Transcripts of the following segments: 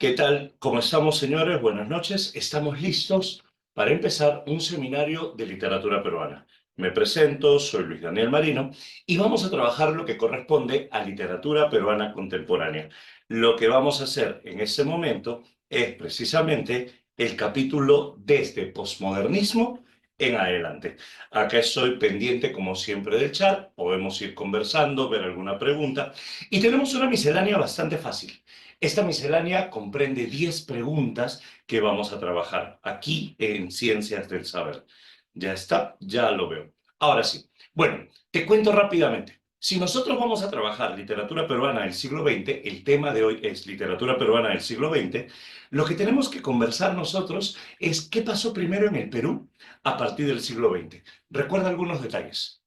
¿Qué tal? ¿Cómo estamos, señores? Buenas noches. Estamos listos para empezar un seminario de literatura peruana. Me presento, soy Luis Daniel Marino y vamos a trabajar lo que corresponde a literatura peruana contemporánea. Lo que vamos a hacer en este momento es precisamente el capítulo desde posmodernismo en adelante. Acá estoy pendiente, como siempre, del chat. Podemos ir conversando, ver alguna pregunta. Y tenemos una miscelánea bastante fácil. Esta miscelánea comprende 10 preguntas que vamos a trabajar aquí en Ciencias del Saber. Ya está, ya lo veo. Ahora sí. Bueno, te cuento rápidamente. Si nosotros vamos a trabajar literatura peruana del siglo XX, el tema de hoy es literatura peruana del siglo XX, lo que tenemos que conversar nosotros es qué pasó primero en el Perú a partir del siglo XX. Recuerda algunos detalles.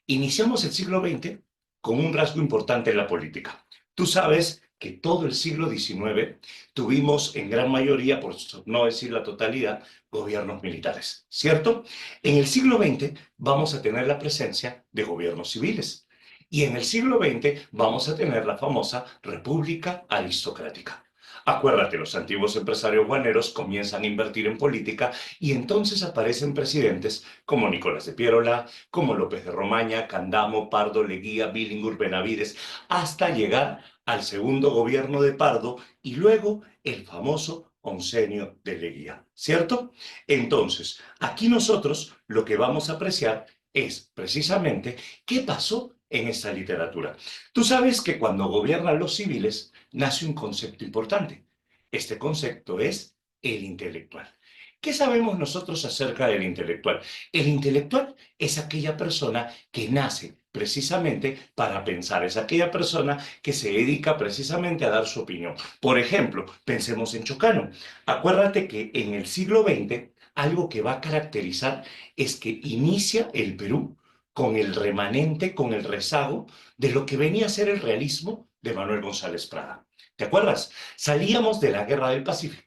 Iniciamos el siglo XX con un rasgo importante en la política. Tú sabes que todo el siglo XIX tuvimos en gran mayoría, por no decir la totalidad, gobiernos militares, ¿cierto? En el siglo XX vamos a tener la presencia de gobiernos civiles y en el siglo XX vamos a tener la famosa República Aristocrática. Acuérdate, los antiguos empresarios guaneros comienzan a invertir en política y entonces aparecen presidentes como Nicolás de Piérola, como López de Romaña, Candamo, Pardo, Leguía, Billingur, Benavides, hasta llegar al segundo gobierno de Pardo y luego el famoso oncenio de Leguía, ¿cierto? Entonces, aquí nosotros lo que vamos a apreciar es precisamente qué pasó en esta literatura. Tú sabes que cuando gobiernan los civiles nace un concepto importante. Este concepto es el intelectual. ¿Qué sabemos nosotros acerca del intelectual? El intelectual es aquella persona que nace precisamente para pensar, es aquella persona que se dedica precisamente a dar su opinión. Por ejemplo, pensemos en Chocano. Acuérdate que en el siglo XX algo que va a caracterizar es que inicia el Perú con el remanente, con el rezago de lo que venía a ser el realismo de Manuel González Prada. ¿Te acuerdas? Salíamos de la Guerra del Pacífico.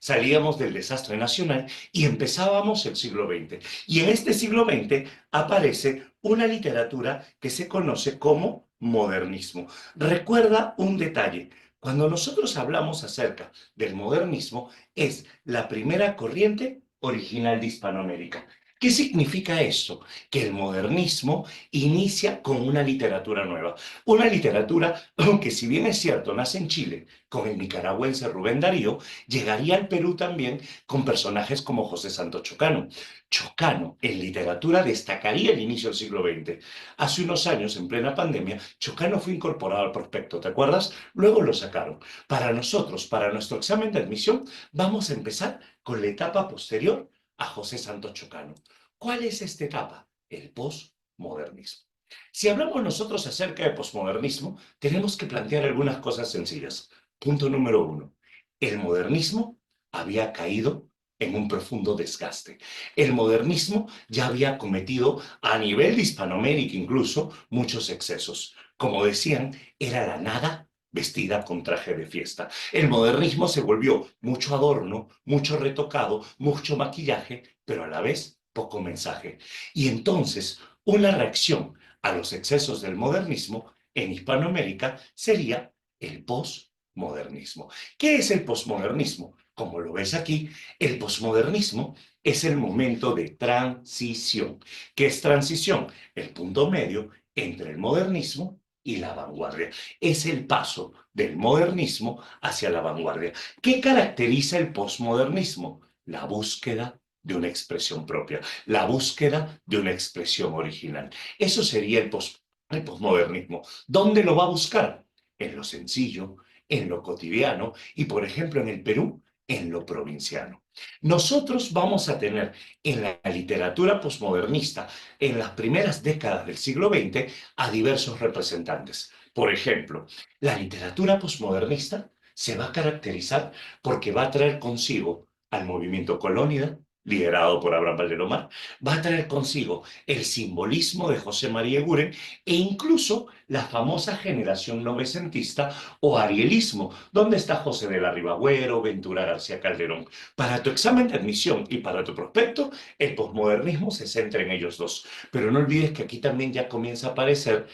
Salíamos del desastre nacional y empezábamos el siglo XX. Y en este siglo XX aparece una literatura que se conoce como modernismo. Recuerda un detalle. Cuando nosotros hablamos acerca del modernismo, es la primera corriente original de Hispanoamérica. ¿Qué significa esto? Que el modernismo inicia con una literatura nueva. Una literatura que, si bien es cierto, nace en Chile con el nicaragüense Rubén Darío, llegaría al Perú también con personajes como José Santos Chocano. Chocano, en literatura, destacaría el inicio del siglo XX. Hace unos años, en plena pandemia, Chocano fue incorporado al prospecto, ¿te acuerdas? Luego lo sacaron. Para nosotros, para nuestro examen de admisión, vamos a empezar con la etapa posterior a José Santos Chocano. ¿Cuál es esta etapa? El posmodernismo. Si hablamos nosotros acerca de posmodernismo, tenemos que plantear algunas cosas sencillas. Punto número uno. El modernismo había caído en un profundo desgaste. El modernismo ya había cometido, a nivel de Hispanoamérica incluso, muchos excesos. Como decían, era la nada vestida con traje de fiesta. El modernismo se volvió mucho adorno, mucho retocado, mucho maquillaje, pero a la vez poco mensaje. Y entonces, una reacción a los excesos del modernismo en Hispanoamérica sería el posmodernismo. ¿Qué es el posmodernismo? Como lo ves aquí, el posmodernismo es el momento de transición. ¿Qué es transición? El punto medio entre el modernismo y la vanguardia. Es el paso del modernismo hacia la vanguardia. ¿Qué caracteriza el posmodernismo? La búsqueda de una expresión propia, la búsqueda de una expresión original. Eso sería el posmodernismo. ¿Dónde lo va a buscar? En lo sencillo, en lo cotidiano y, por ejemplo, en el Perú, en lo provinciano. Nosotros vamos a tener en la literatura posmodernista, en las primeras décadas del siglo XX, a diversos representantes. Por ejemplo, la literatura posmodernista se va a caracterizar porque va a traer consigo al movimiento colónida, liderado por Abraham Valdelomar, va a traer consigo el simbolismo de José María Eguren e incluso la famosa generación novecentista o arielismo, donde está José de la Ribagüero, Ventura García Calderón. Para tu examen de admisión y para tu prospecto, el posmodernismo se centra en ellos dos. Pero no olvides que aquí también ya comienza a aparecer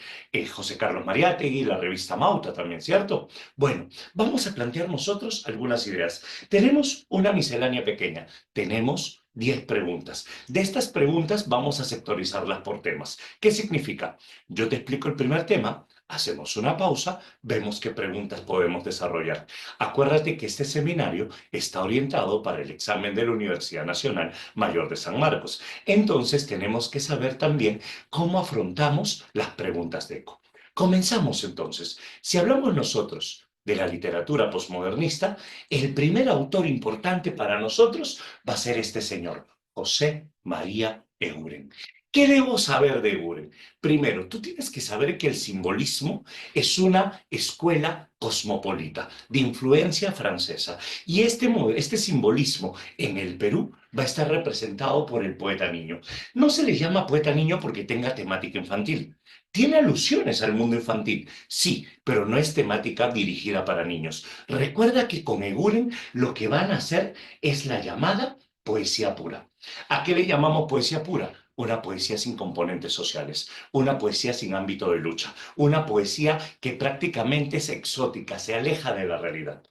José Carlos Mariátegui, la revista Mauta también, ¿cierto? Bueno, vamos a plantear nosotros algunas ideas. Tenemos una miscelánea pequeña, tenemos 10 preguntas. De estas preguntas vamos a sectorizarlas por temas. ¿Qué significa? Yo te explico el primer tema, hacemos una pausa, vemos qué preguntas podemos desarrollar. Acuérdate que este seminario está orientado para el examen de la Universidad Nacional Mayor de San Marcos. Entonces tenemos que saber también cómo afrontamos las preguntas de ECO. Comenzamos entonces. Si hablamos nosotros de la literatura posmodernista, el primer autor importante para nosotros va a ser este señor, José María Eguren. ¿Qué debo saber de Eguren? Primero, tú tienes que saber que el simbolismo es una escuela cosmopolita de influencia francesa y este simbolismo en el Perú va a estar representado por el poeta niño. No se le llama poeta niño porque tenga temática infantil. Tiene alusiones al mundo infantil, sí, pero no es temática dirigida para niños. Recuerda que con Eguren lo que van a hacer es la llamada poesía pura. ¿A qué le llamamos poesía pura? Una poesía sin componentes sociales, una poesía sin ámbito de lucha, una poesía que prácticamente es exótica, se aleja de la realidad.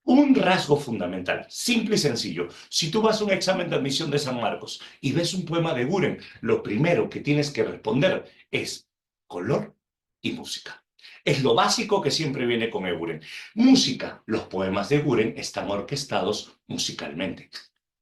Un rasgo fundamental, simple y sencillo. Si tú vas a un examen de admisión de San Marcos y ves un poema de Guren, lo primero que tienes que responder es color y música. Es lo básico que siempre viene con Eguren. Música. Los poemas de Guren están orquestados musicalmente.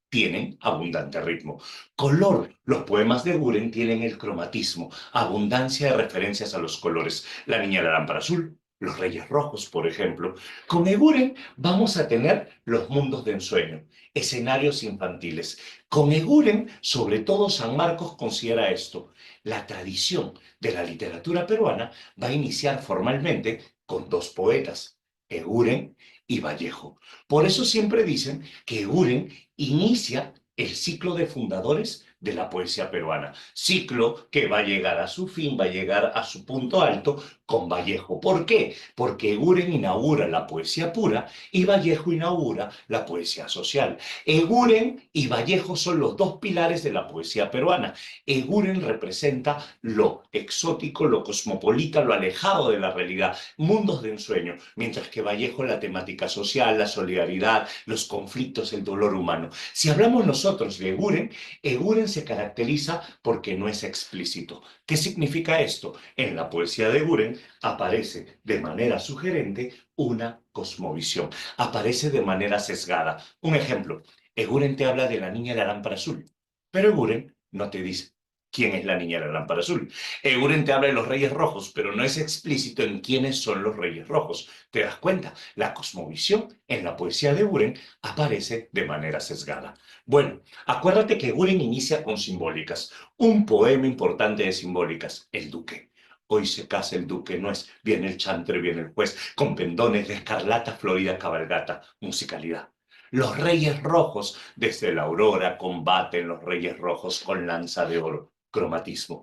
Tienen abundante ritmo. Color. Los poemas de Guren tienen el cromatismo, abundancia de referencias a los colores. La niña de la lámpara azul, los reyes rojos, por ejemplo. Con Eguren vamos a tener los mundos de ensueño, escenarios infantiles. Con Eguren, sobre todo San Marcos considera esto. La tradición de la literatura peruana va a iniciar formalmente con dos poetas, Eguren y Vallejo. Por eso siempre dicen que Eguren inicia el ciclo de fundadores de la poesía peruana. Ciclo que va a llegar a su fin, va a llegar a su punto alto con Vallejo. ¿Por qué? Porque Eguren inaugura la poesía pura y Vallejo inaugura la poesía social. Eguren y Vallejo son los dos pilares de la poesía peruana. Eguren representa lo exótico, lo cosmopolita, lo alejado de la realidad, mundos de ensueño, mientras que Vallejo la temática social, la solidaridad, los conflictos, el dolor humano. Si hablamos nosotros de Eguren, Eguren se caracteriza porque no es explícito. ¿Qué significa esto? En la poesía de Eguren aparece de manera sugerente una cosmovisión, aparece de manera sesgada. Un ejemplo, Eguren te habla de la niña de la lámpara azul, pero Eguren no te dice quién es la niña de la lámpara azul. Eguren te habla de los reyes rojos, pero no es explícito en quiénes son los reyes rojos. ¿Te das cuenta? La cosmovisión en la poesía de Eguren aparece de manera sesgada. Bueno, acuérdate que Eguren inicia con simbólicas. Un poema importante de simbólicas, El Duque. Hoy se casa el duque, no es, viene el chantre, viene el juez, con pendones de escarlata, florida cabalgata, musicalidad. Los reyes rojos, desde la aurora, combaten los reyes rojos con lanza de oro, cromatismo.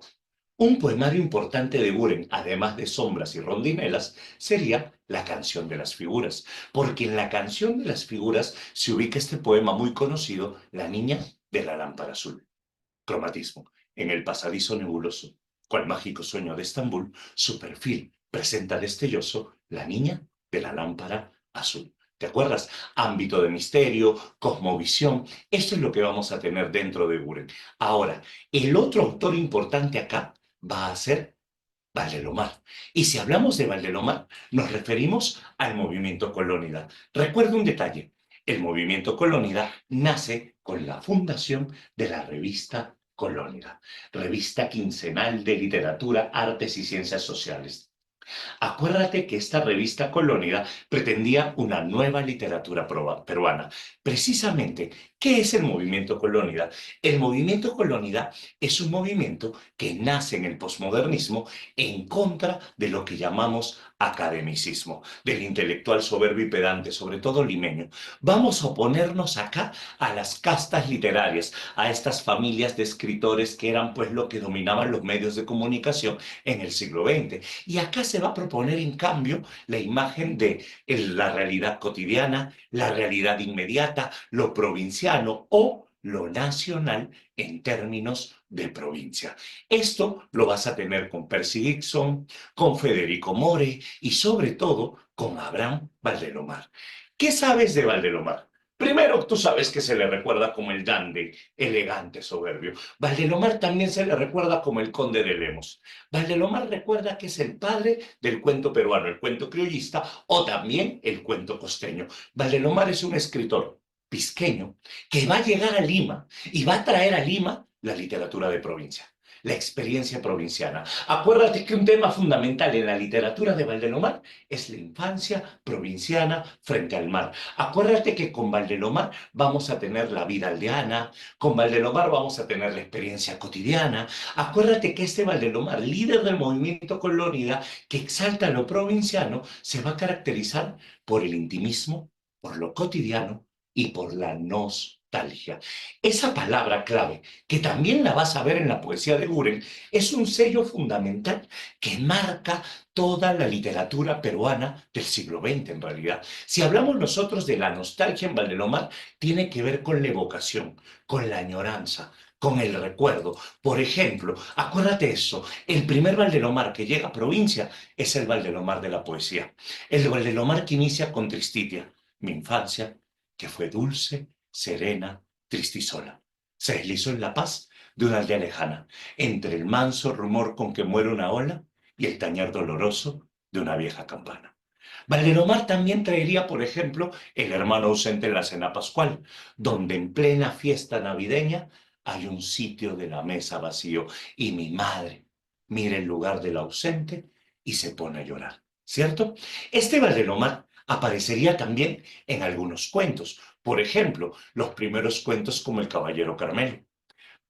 Un poemario importante de Buren, además de sombras y rondinelas, sería La canción de las figuras, porque en la canción de las figuras se ubica este poema muy conocido, La niña de la lámpara azul. Cromatismo. En el pasadizo nebuloso, cual mágico sueño de Estambul, su perfil presenta destelloso la niña de la lámpara azul. ¿Te acuerdas? Ámbito de misterio, cosmovisión, eso es lo que vamos a tener dentro de Buren. Ahora, el otro autor importante acá va a ser Valdelomar. Y si hablamos de Valdelomar, nos referimos al movimiento Colónida. Recuerda un detalle, el movimiento Colónida nace con la fundación de la revista Colónida, revista quincenal de literatura, artes y ciencias sociales. Acuérdate que esta revista Colónida pretendía una nueva literatura peruana. Precisamente, ¿qué es el movimiento Colónida? El movimiento Colónida es un movimiento que nace en el posmodernismo en contra de lo que llamamos academicismo, del intelectual soberbio y pedante, sobre todo limeño. Vamos a oponernos acá a las castas literarias, a estas familias de escritores que eran pues lo que dominaban los medios de comunicación en el siglo XX. Y acá se va a proponer en cambio la imagen de la realidad cotidiana, la realidad inmediata, lo provinciano o lo nacional en términos de provincia. Esto lo vas a tener con Percy Dixon, con Federico More y sobre todo con Abraham Valdelomar. ¿Qué sabes de Valdelomar? Primero, tú sabes que se le recuerda como el dandy, elegante, soberbio. Valdelomar también se le recuerda como el conde de Lemos. Valdelomar recuerda que es el padre del cuento peruano, el cuento criollista o también el cuento costeño. Valdelomar es un escritor pisqueño que va a llegar a Lima y va a traer a Lima la literatura de provincia, la experiencia provinciana. Acuérdate que un tema fundamental en la literatura de Valdelomar es la infancia provinciana frente al mar. Acuérdate que con Valdelomar vamos a tener la vida aldeana, con Valdelomar vamos a tener la experiencia cotidiana. Acuérdate que este Valdelomar, líder del movimiento colorida que exalta lo provinciano, se va a caracterizar por el intimismo, por lo cotidiano y por la nostalgia. Esa palabra clave, que también la vas a ver en la poesía de Buren, es un sello fundamental que marca toda la literatura peruana del siglo XX en realidad. Si hablamos nosotros de la nostalgia en Valdelomar, tiene que ver con la evocación, con la añoranza, con el recuerdo. Por ejemplo, acuérdate eso, el primer Valdelomar que llega a provincia es el Valdelomar de la poesía. El Valdelomar que inicia con Tristitia, mi infancia, que fue dulce, serena, triste y sola. Se deslizó en la paz de una aldea lejana, entre el manso rumor con que muere una ola y el tañer doloroso de una vieja campana. Valdelomar también traería, por ejemplo, El hermano ausente en la cena pascual, donde en plena fiesta navideña hay un sitio de la mesa vacío y mi madre mira el lugar del ausente y se pone a llorar, ¿cierto? Este Valdelomar aparecería también en algunos cuentos, por ejemplo, los primeros cuentos como El caballero Carmelo,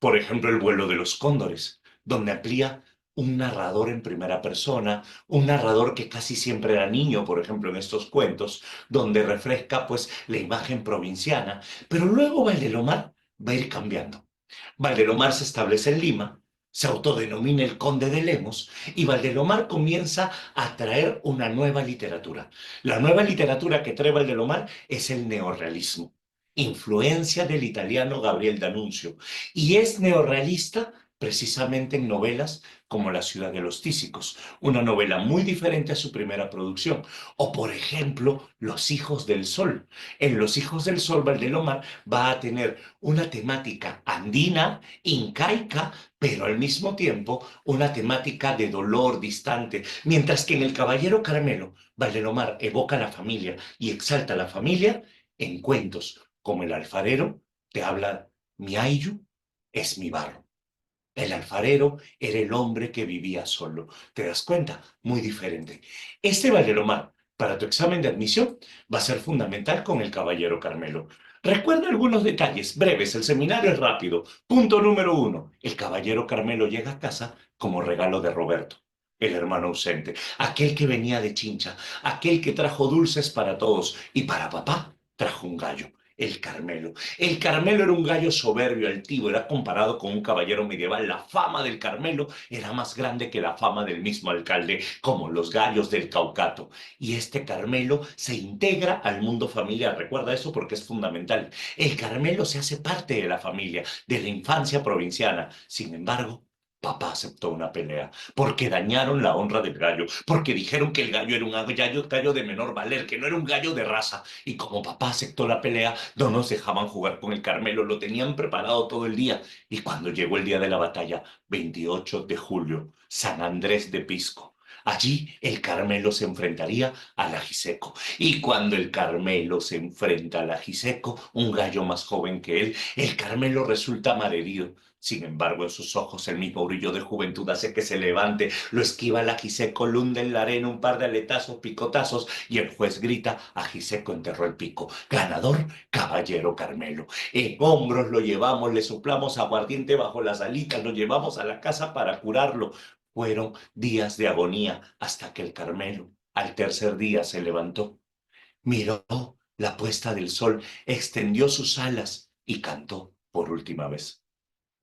por ejemplo, El vuelo de los cóndores, donde amplía un narrador en primera persona, un narrador que casi siempre era niño, por ejemplo, en estos cuentos, donde refresca pues la imagen provinciana, pero luego Valdelomar va a ir cambiando. Valdelomar se establece en Lima, se autodenomina el Conde de Lemos y Valdelomar comienza a traer una nueva literatura. La nueva literatura que trae Valdelomar es el neorrealismo, influencia del italiano Gabriel D'Annunzio, y es neorrealista precisamente en novelas como La ciudad de los tísicos, una novela muy diferente a su primera producción, o por ejemplo Los hijos del sol. En Los hijos del sol Valdelomar va a tener una temática andina, incaica, pero al mismo tiempo una temática de dolor distante, mientras que en El Caballero Carmelo, Valdelomar evoca la familia y exalta la familia en cuentos como El alfarero, te habla mi ayu es mi barro. El alfarero era el hombre que vivía solo. ¿Te das cuenta? Muy diferente. Este Valdelomar, para tu examen de admisión, va a ser fundamental con el Caballero Carmelo. Recuerda algunos detalles breves, el seminario es rápido. Punto número uno, el Caballero Carmelo llega a casa como regalo de Roberto, el hermano ausente, aquel que venía de Chincha, aquel que trajo dulces para todos y para papá trajo un gallo. El Carmelo. El Carmelo era un gallo soberbio, altivo, era comparado con un caballero medieval. La fama del Carmelo era más grande que la fama del mismo alcalde, como los gallos del Caucato. Y este Carmelo se integra al mundo familiar. Recuerda eso porque es fundamental. El Carmelo se hace parte de la familia, de la infancia provinciana. Sin embargo, papá aceptó una pelea porque dañaron la honra del gallo, porque dijeron que el gallo era un gallo de menor valer, que no era un gallo de raza. Y como papá aceptó la pelea, no nos dejaban jugar con el Carmelo, lo tenían preparado todo el día. Y cuando llegó el día de la batalla, 28 de julio, San Andrés de Pisco, allí el Carmelo se enfrentaría al Ajiseco. Y cuando el Carmelo se enfrenta al Ajiseco, un gallo más joven que él, el Carmelo resulta malherido. Sin embargo, en sus ojos el mismo brillo de juventud hace que se levante, lo esquiva el Ajiseco, lunde en la arena un par de aletazos, picotazos, y el juez grita, Ajiseco enterró el pico. Ganador, Caballero Carmelo. En hombros lo llevamos, le soplamos aguardiente bajo las alitas, lo llevamos a la casa para curarlo. Fueron días de agonía hasta que el Carmelo, Al tercer día se levantó, miró la puesta del sol, extendió sus alas y cantó por última vez.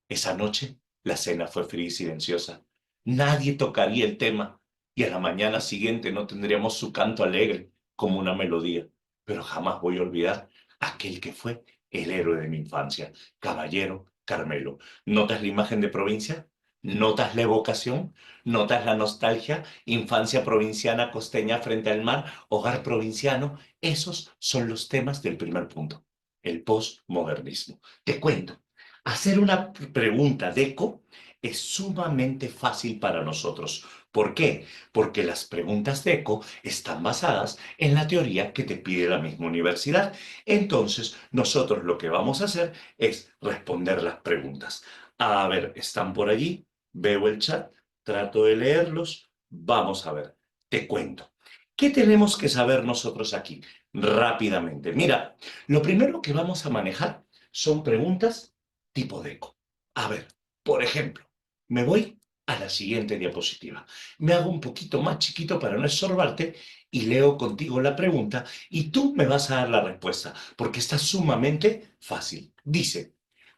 Esa noche la cena fue fría y silenciosa. Nadie tocaría el tema y a la mañana siguiente no tendríamos su canto alegre como una melodía. Pero jamás voy a olvidar aquel que fue el héroe de mi infancia, Caballero Carmelo. ¿Notas la imagen de provincia? ¿Notas la evocación? ¿Notas la nostalgia? Infancia provinciana costeña frente al mar, hogar provinciano. Esos son los temas del primer punto, el postmodernismo. Te cuento. Hacer una pregunta de eco es sumamente fácil para nosotros. ¿Por qué? Porque las preguntas de eco están basadas en la teoría que te pide la misma universidad. Entonces, nosotros lo que vamos a hacer es responder las preguntas. A ver, ¿están por allí? Veo el chat, trato de leerlos. Vamos a ver, te cuento. ¿Qué tenemos que saber nosotros aquí? Rápidamente. Mira, lo primero que vamos a manejar son preguntas tipo de eco. A ver, por ejemplo, me voy a la siguiente diapositiva. Me hago un poquito más chiquito para no estorbarte y leo contigo la pregunta y tú me vas a dar la respuesta, porque está sumamente fácil. Dice,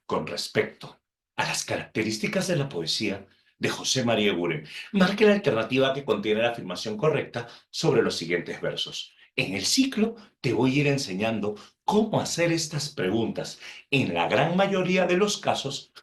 con respecto a las características de la poesía de José María Eguren, marque la alternativa que contiene la afirmación correcta sobre los siguientes versos. En el ciclo te voy a ir enseñando cómo hacer estas preguntas. En la gran mayoría de los casos,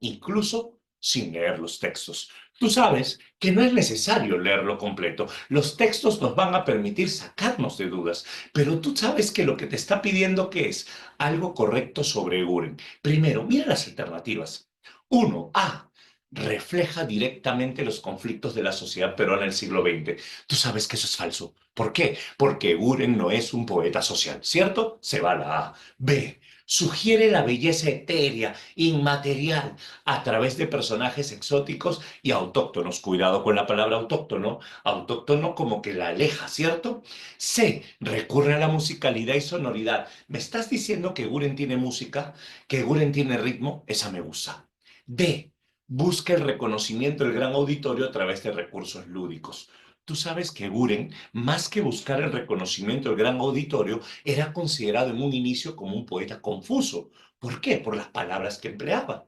incluso sin leer los textos. Tú sabes que no es necesario leerlo completo. Los textos nos van a permitir sacarnos de dudas, pero tú sabes que lo que te está pidiendo que es algo correcto sobre Eguren. Primero, mira las alternativas. Uno, A. Refleja directamente los conflictos de la sociedad peruana del siglo XX. Tú sabes que eso es falso. ¿Por qué? Porque Eguren no es un poeta social, ¿cierto? Se va la A. B. Sugiere la belleza etérea, inmaterial, a través de personajes exóticos y autóctonos. Cuidado con la palabra autóctono. Autóctono como que la aleja, ¿cierto? C. Recurre a la musicalidad y sonoridad. ¿Me estás diciendo que Guren tiene música? ¿Que Guren tiene ritmo? Esa me gusta. D. Busca el reconocimiento del gran auditorio a través de recursos lúdicos. Tú sabes que Guren, más que buscar el reconocimiento del gran auditorio, era considerado en un inicio como un poeta confuso. ¿Por qué? Por las palabras que empleaba.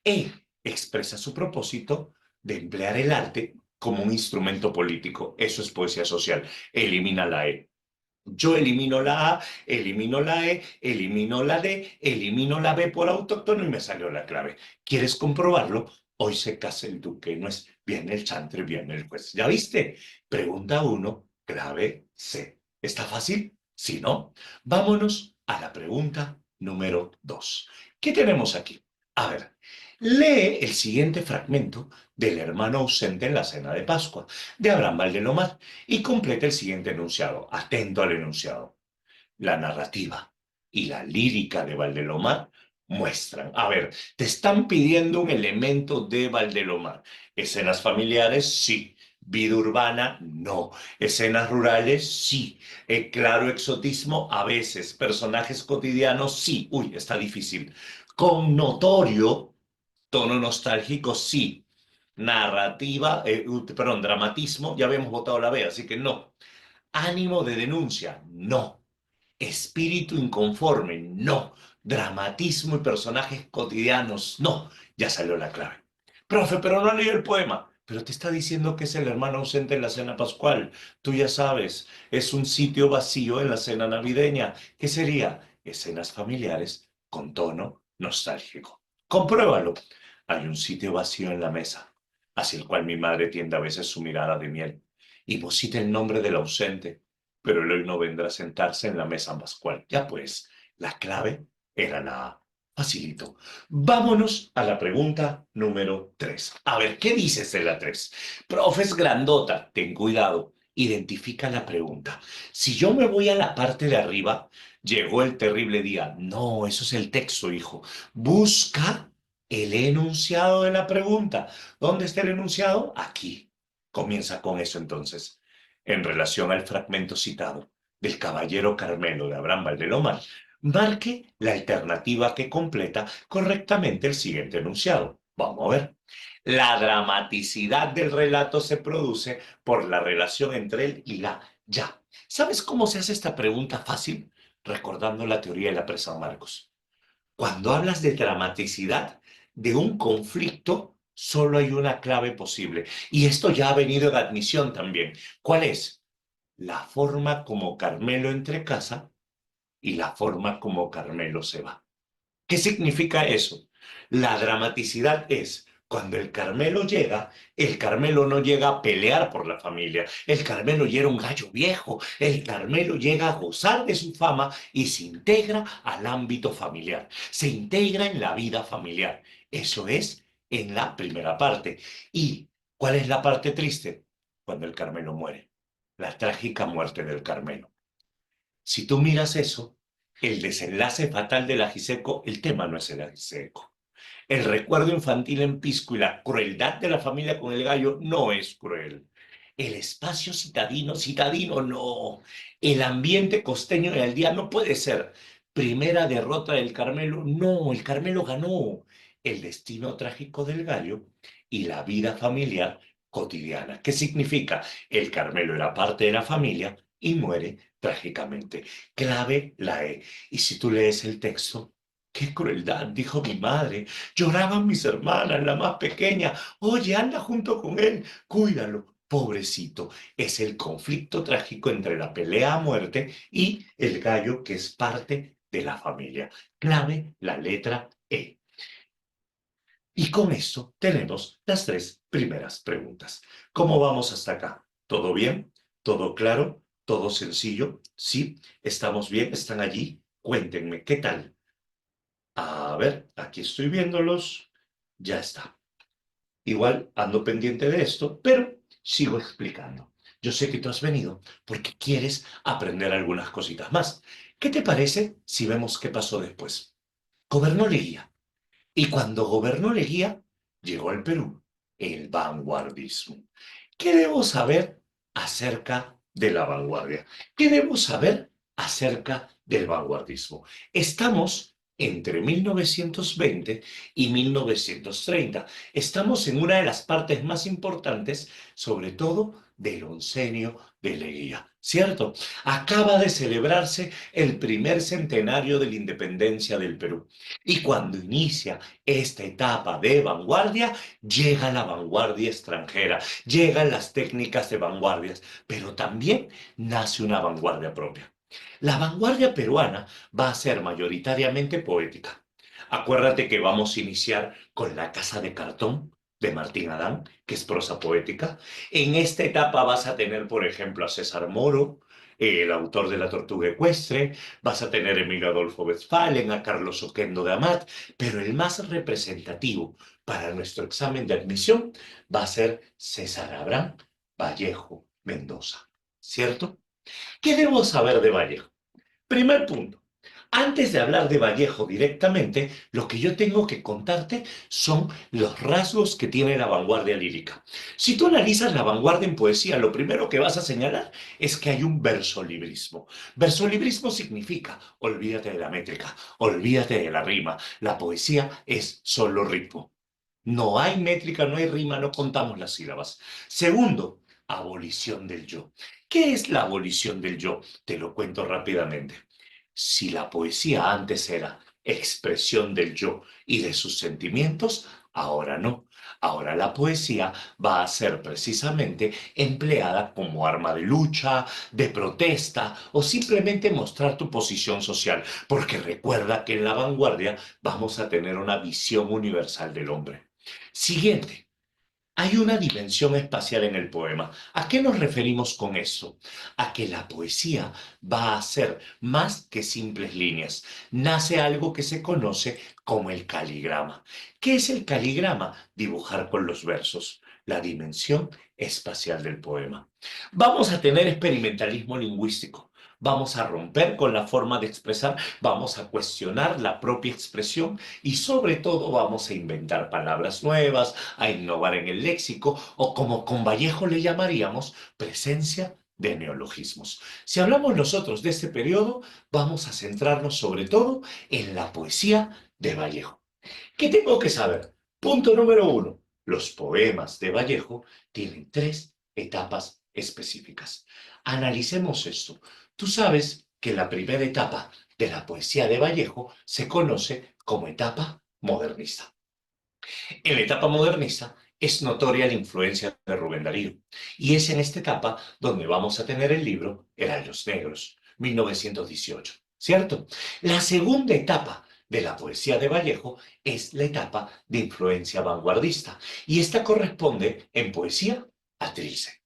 E expresa su propósito de emplear el arte como un instrumento político. Eso es poesía social. Elimina la E. Yo elimino la A, elimino la E, elimino la D, elimino la B por autóctono y me salió la clave. ¿Quieres comprobarlo? Hoy se casa el duque, no es viene el chantre, viene el juez. ¿Ya viste? Pregunta 1, clave C. ¿Está fácil? Si no, vámonos a la pregunta número 2. ¿Qué tenemos aquí? A ver, lee el siguiente fragmento del hermano ausente en la cena de Pascua, de Abraham Valdelomar, y completa el siguiente enunciado. Atento al enunciado. La narrativa y la lírica de Valdelomar muestran. A ver, te están pidiendo un elemento de Valdelomar. Escenas familiares, sí. Vida urbana, no. Escenas rurales, sí. Claro exotismo, a veces. Personajes cotidianos, sí. Uy, está difícil. Con notorio tono nostálgico, sí. Narrativa, perdón, dramatismo, ya habíamos votado la B, así que no. Ánimo de denuncia, no. Espíritu inconforme, no. Dramatismo y personajes cotidianos, no. Ya salió la clave. Profe, pero no leí el poema. Pero te está diciendo que es el hermano ausente en la cena pascual. Tú ya sabes, es un sitio vacío en la cena navideña. ¿Qué sería? Escenas familiares con tono nostálgico. Compruébalo. Hay un sitio vacío en la mesa, hacia el cual mi madre tiende a veces su mirada de miel, y vocita el nombre del ausente, pero él hoy no vendrá a sentarse en la mesa pascual. Ya pues, la clave era la A. Facilito. Vámonos a la pregunta número 3. A ver, ¿qué dices de la 3? Profe, es grandota. Ten cuidado. Identifica la pregunta. Si yo me voy a la parte de arriba, llegó el terrible día. No, eso es el texto, hijo. Busca el enunciado de la pregunta. ¿Dónde está el enunciado? Aquí. Comienza con eso entonces. En relación al fragmento citado del Caballero Carmelo de Abraham Valdelomar, marque la alternativa que completa correctamente el siguiente enunciado. Vamos a ver. La dramaticidad del relato se produce por la relación entre él y la ya. ¿Sabes cómo se hace esta pregunta fácil? Recordando la teoría de la presa Marcos. Cuando hablas de dramaticidad de un conflicto, solo hay una clave posible. Y esto ya ha venido en admisión también. ¿Cuál es? La forma como Carmelo entre casa y la forma como Carmelo se va. ¿Qué significa eso? La dramaticidad es cuando el Carmelo llega, el Carmelo no llega a pelear por la familia, el Carmelo ya era un gallo viejo, el Carmelo llega a gozar de su fama y se integra al ámbito familiar, se integra en la vida familiar. Eso es en la primera parte. ¿Y cuál es la parte triste? Cuando el Carmelo muere, la trágica muerte del Carmelo. Si tú miras eso, el desenlace fatal del ajiseco, el tema no es el ajiseco. El recuerdo infantil en Pisco y la crueldad de la familia con el gallo no es cruel. El espacio citadino, citadino no. El ambiente costeño de Aldea no puede ser. Primera derrota del Carmelo, no, el Carmelo ganó. El destino trágico del gallo y la vida familiar cotidiana. ¿Qué significa? El Carmelo era parte de la familia y muere trágicamente. Clave la E. Y si tú lees el texto, qué crueldad, dijo mi madre. Lloraban mis hermanas, la más pequeña. Oye, anda junto con él, cuídalo. Pobrecito, es el conflicto trágico entre la pelea a muerte y el gallo que es parte de la familia. Clave la letra E. Y con esto tenemos las tres primeras preguntas. ¿Cómo vamos hasta acá? ¿Todo bien? ¿Todo claro? ¿Todo sencillo? ¿Sí? ¿Estamos bien? ¿Están allí? Cuéntenme, ¿qué tal? A ver, aquí estoy viéndolos. Ya está. Igual ando pendiente de esto, pero sigo explicando. Yo sé que tú has venido porque quieres aprender algunas cositas más. ¿Qué te parece si vemos qué pasó después? Gobernó Leguía. Y cuando gobernó Leguía, llegó al Perú el vanguardismo. ¿Qué debo saber acerca de la vanguardia? ¿Qué debo saber acerca del vanguardismo? Estamos entre 1920 y 1930. Estamos en una de las partes más importantes, sobre todo del oncenio de Leguía, ¿cierto? Acaba de celebrarse el primer centenario de la independencia del Perú. Y cuando inicia esta etapa de vanguardia, llega la vanguardia extranjera, llegan las técnicas de vanguardias, pero también nace una vanguardia propia. La vanguardia peruana va a ser mayoritariamente poética. Acuérdate que vamos a iniciar con La Casa de Cartón de Martín Adán, que es prosa poética. En esta etapa vas a tener, por ejemplo, a César Moro, el autor de La Tortuga Ecuestre, vas a tener a Emilio Adolfo Westphalen, a Carlos Oquendo de Amat, pero el más representativo para nuestro examen de admisión va a ser César Abraham Vallejo Mendoza, ¿cierto? ¿Qué debo saber de Vallejo? Primer punto. Antes de hablar de Vallejo directamente, lo que yo tengo que contarte son los rasgos que tiene la vanguardia lírica. Si tú analizas la vanguardia en poesía, lo primero que vas a señalar es que hay un versolibrismo. Versolibrismo significa, olvídate de la métrica, olvídate de la rima. La poesía es solo ritmo. No hay métrica, no hay rima, no contamos las sílabas. Segundo, abolición del yo. ¿Qué es la abolición del yo? Te lo cuento rápidamente. Si la poesía antes era expresión del yo y de sus sentimientos, ahora no. Ahora la poesía va a ser precisamente empleada como arma de lucha, de protesta o simplemente mostrar tu posición social, porque recuerda que en la vanguardia vamos a tener una visión universal del hombre. Siguiente. Hay una dimensión espacial en el poema. ¿A qué nos referimos con eso? A que la poesía va a ser más que simples líneas. Nace algo que se conoce como el caligrama. ¿Qué es el caligrama? Dibujar con los versos. La dimensión espacial del poema. Vamos a tener experimentalismo lingüístico. Vamos a romper con la forma de expresar, vamos a cuestionar la propia expresión y sobre todo vamos a inventar palabras nuevas, a innovar en el léxico o como con Vallejo le llamaríamos, presencia de neologismos. Si hablamos nosotros de este periodo, vamos a centrarnos sobre todo en la poesía de Vallejo. ¿Qué tengo que saber? Punto número uno. Los poemas de Vallejo tienen tres etapas específicas. Analicemos esto. Tú sabes que la primera etapa de la poesía de Vallejo se conoce como etapa modernista. En la etapa modernista es notoria la influencia de Rubén Darío, y es en esta etapa donde vamos a tener el libro Heraldos Negros, 1918, ¿cierto? La segunda etapa de la poesía de Vallejo es la etapa de influencia vanguardista, y esta corresponde en poesía a Trilce.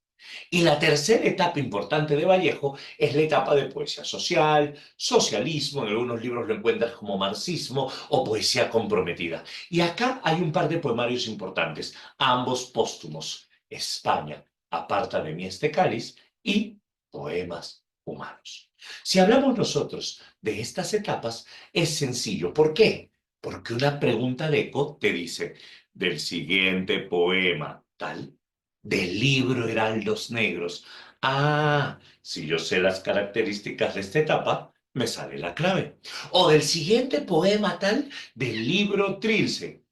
Y la tercera etapa importante de Vallejo es la etapa de poesía social, socialismo, en algunos libros lo encuentras como marxismo o poesía comprometida. Y acá hay un par de poemarios importantes, ambos póstumos. España, aparta de mí este cáliz y poemas humanos. Si hablamos nosotros de estas etapas, es sencillo. ¿Por qué? Porque una pregunta de eco te dice, del siguiente poema tal, del libro Heraldos Negros. Ah, si yo sé las características de esta etapa, me sale la clave. O del siguiente poema tal, del libro Trilce,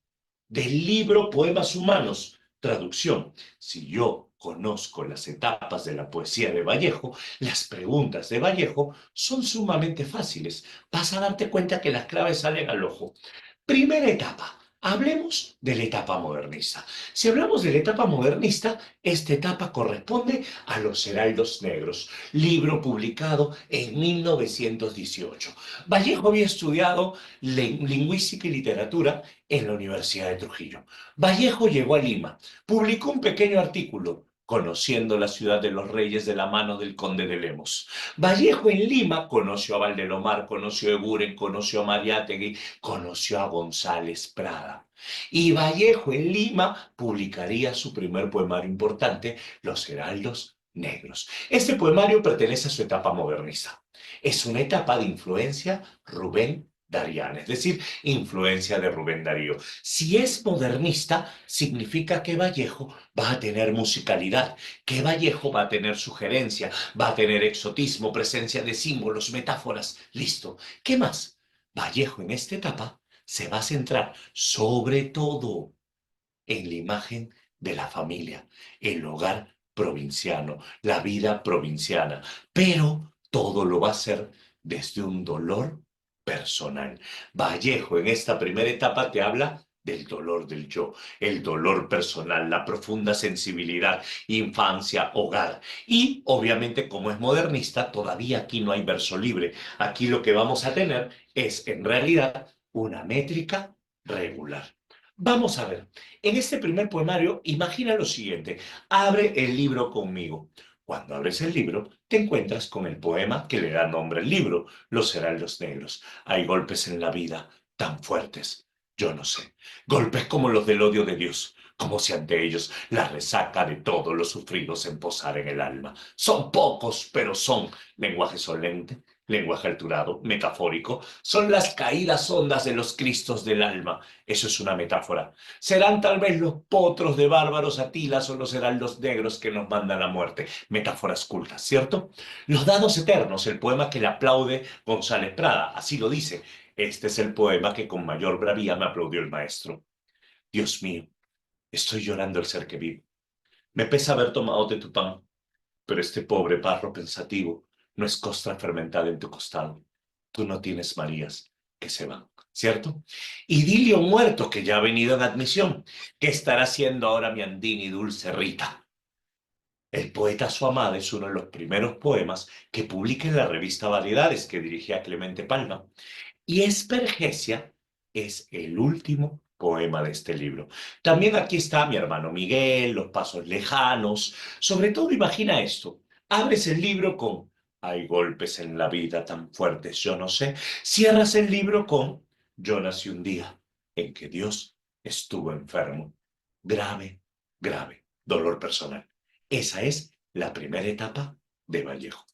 del libro Poemas Humanos. Traducción. Si yo conozco las etapas de la poesía de Vallejo, las preguntas de Vallejo son sumamente fáciles. Vas a darte cuenta que las claves salen al ojo. Primera etapa. Hablemos de la etapa modernista. Si hablamos de la etapa modernista, esta etapa corresponde a Los Heraldos Negros, libro publicado en 1918. Vallejo había estudiado lingüística y literatura en la Universidad de Trujillo. Vallejo llegó a Lima, publicó un pequeño artículo, Conociendo la ciudad de los reyes de la mano del conde de Lemos. Vallejo en Lima conoció a Valdelomar, conoció a Eburen, conoció a Mariátegui, conoció a González Prada. Y Vallejo en Lima publicaría su primer poemario importante, Los Heraldos Negros. Este poemario pertenece a su etapa modernista. Es una etapa de influencia Rubén Dariana, es decir, influencia de Rubén Darío. Si es modernista, significa que Vallejo va a tener musicalidad, que Vallejo va a tener sugerencia, va a tener exotismo, presencia de símbolos, metáforas. Listo. ¿Qué más? Vallejo en esta etapa se va a centrar sobre todo en la imagen de la familia, el hogar provinciano, la vida provinciana, pero todo lo va a hacer desde un dolor personal. Vallejo en esta primera etapa te habla del dolor del yo, el dolor personal, la profunda sensibilidad, infancia, hogar. Y obviamente como es modernista, todavía aquí no hay verso libre. Aquí lo que vamos a tener es en realidad una métrica regular. Vamos a ver, en este primer poemario, imagina lo siguiente, abre el libro conmigo. Cuando abres el libro, te encuentras con el poema que le da nombre al libro, Los Heraldos Negros. Hay golpes en la vida tan fuertes, yo no sé, golpes como los del odio de Dios, como si ante ellos la resaca de todos los sufridos se posara en el alma. Son pocos, pero son lenguaje solemne, lenguaje alturado, metafórico, son las caídas hondas de los Cristos del alma. Eso es una metáfora. Serán tal vez los potros de bárbaros Atilas o los heraldos negros que nos mandan la muerte. Metáforas cultas, ¿cierto? Los dados eternos, el poema que le aplaude González Prada, así lo dice. Este es el poema que con mayor bravía me aplaudió el maestro. Dios mío, estoy llorando el ser que vivo. Me pesa haber tomado de tu pan, pero este pobre barro pensativo no es costra fermentada en tu costado. Tú no tienes Marías que se van, ¿cierto? Idilio muerto que ya ha venido en admisión. ¿Qué estará haciendo ahora mi Andini dulce Rita? El poeta Su amada es uno de los primeros poemas que publica en la revista Variedades que dirigía Clemente Palma. Y Espergesia es el último poema de este libro. También aquí está Mi hermano Miguel, Los pasos lejanos. Sobre todo imagina esto. Abres el libro con Hay golpes en la vida tan fuertes, yo no sé. Cierras el libro con Yo nací un día en que Dios estuvo enfermo. Grave, grave, dolor personal. Esa es la primera etapa de Vallejo.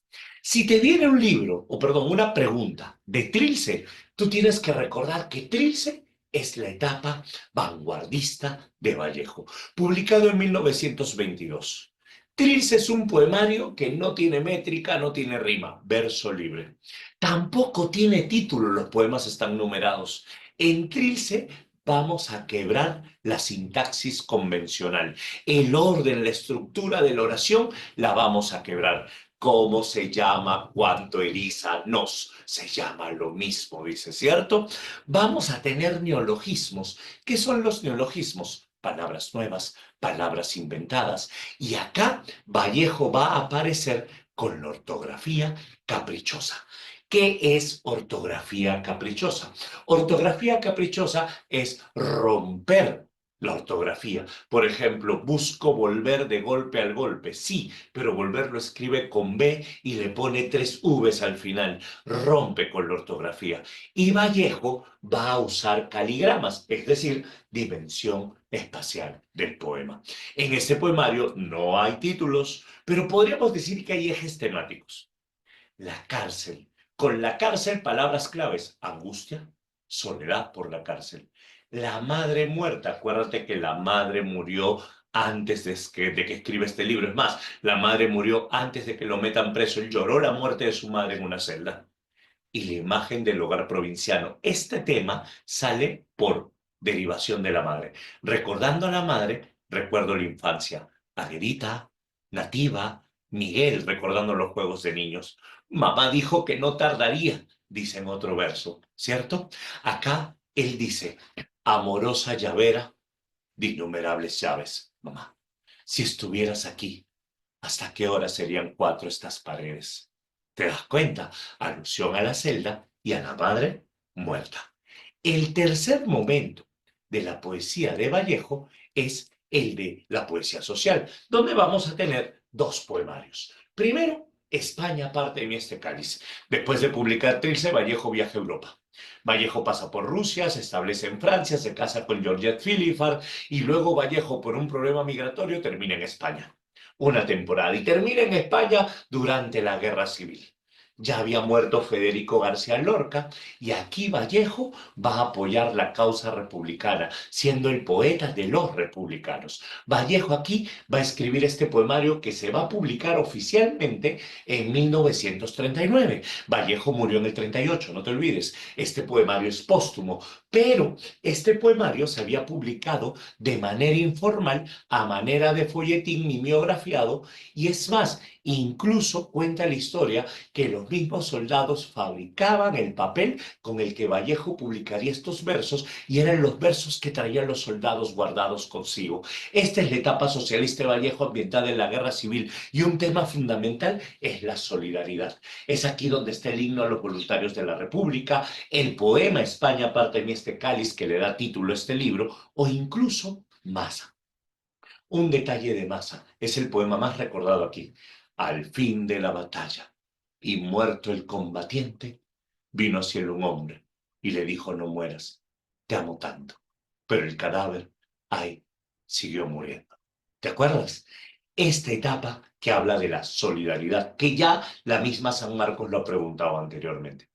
Si te viene un libro, o perdón, una pregunta de Trilce, tú tienes que recordar que Trilce es la etapa vanguardista de Vallejo, publicado en 1922. Trilce es un poemario que no tiene métrica, no tiene rima, verso libre. Tampoco tiene título, los poemas están numerados. En Trilce Vamos a quebrar la sintaxis convencional. El orden, la estructura de la oración la vamos a quebrar. ¿Cómo se llama cuando Elisa nos? Se llama lo mismo, dice, ¿cierto? Vamos a tener neologismos. ¿Qué son los neologismos? Palabras nuevas, palabras inventadas. Y acá Vallejo va a aparecer con la ortografía caprichosa. ¿Qué es ortografía caprichosa? Ortografía caprichosa es romper la ortografía. Por ejemplo, busco volver de golpe al golpe. Sí, pero volver lo escribe con B y le pone 3 Vs al final. Rompe con la ortografía. Y Vallejo va a usar caligramas, es decir, dimensión espacial del poema. En este poemario no hay títulos, pero podríamos decir que hay ejes temáticos. La cárcel. Con la cárcel, palabras claves: angustia, soledad por la cárcel. La madre muerta. Acuérdate que la madre murió antes de que escriba este libro. Es más, la madre murió antes de que lo metan preso. Él lloró la muerte de su madre en una celda. Y la imagen del hogar provinciano. Este tema sale por derivación de la madre. Recordando a la madre, recuerdo la infancia. Aguerita, Nativa, Miguel, recordando los juegos de niños. Mamá dijo que no tardaría, dice en otro verso, ¿cierto? Acá él dice, amorosa llavera de innumerables llaves, mamá. Si estuvieras aquí, ¿hasta qué hora serían 4 estas paredes? ¿Te das cuenta? Alusión a la celda y a la madre muerta. El tercer momento de la poesía de Vallejo es el de la poesía social, donde vamos a tener 2 poemarios. Primero, España parte de mi este cáliz. Después de publicar Trilce, Vallejo viaja a Europa. Vallejo pasa por Rusia, se establece en Francia, se casa con Georgette Philippard y luego Vallejo, por un problema migratorio, termina en España una temporada y termina en España durante la Guerra Civil. Ya había muerto Federico García Lorca y aquí Vallejo va a apoyar la causa republicana, siendo el poeta de los republicanos. Vallejo aquí va a escribir este poemario que se va a publicar oficialmente en 1939. Vallejo murió en el 38, no te olvides. Este poemario es póstumo, pero este poemario se había publicado de manera informal, a manera de folletín mimeografiado, y es más, incluso cuenta la historia que los mismos soldados fabricaban el papel con el que Vallejo publicaría estos versos y eran los versos que traían los soldados guardados consigo. Esta es la etapa socialista de Vallejo ambientada en la guerra civil y un tema fundamental es la solidaridad. Es aquí donde está el himno a los voluntarios de la República, el poema España parte de mí este cáliz que le da título a este libro o incluso Masa. Un detalle de Masa es el poema más recordado aquí. Al fin de la batalla y muerto el combatiente, vino hacia él un hombre y le dijo: no mueras, te amo tanto. Pero el cadáver, ay, siguió muriendo. ¿Te acuerdas? Esta etapa que habla de la solidaridad, que ya la misma San Marcos lo ha preguntado anteriormente.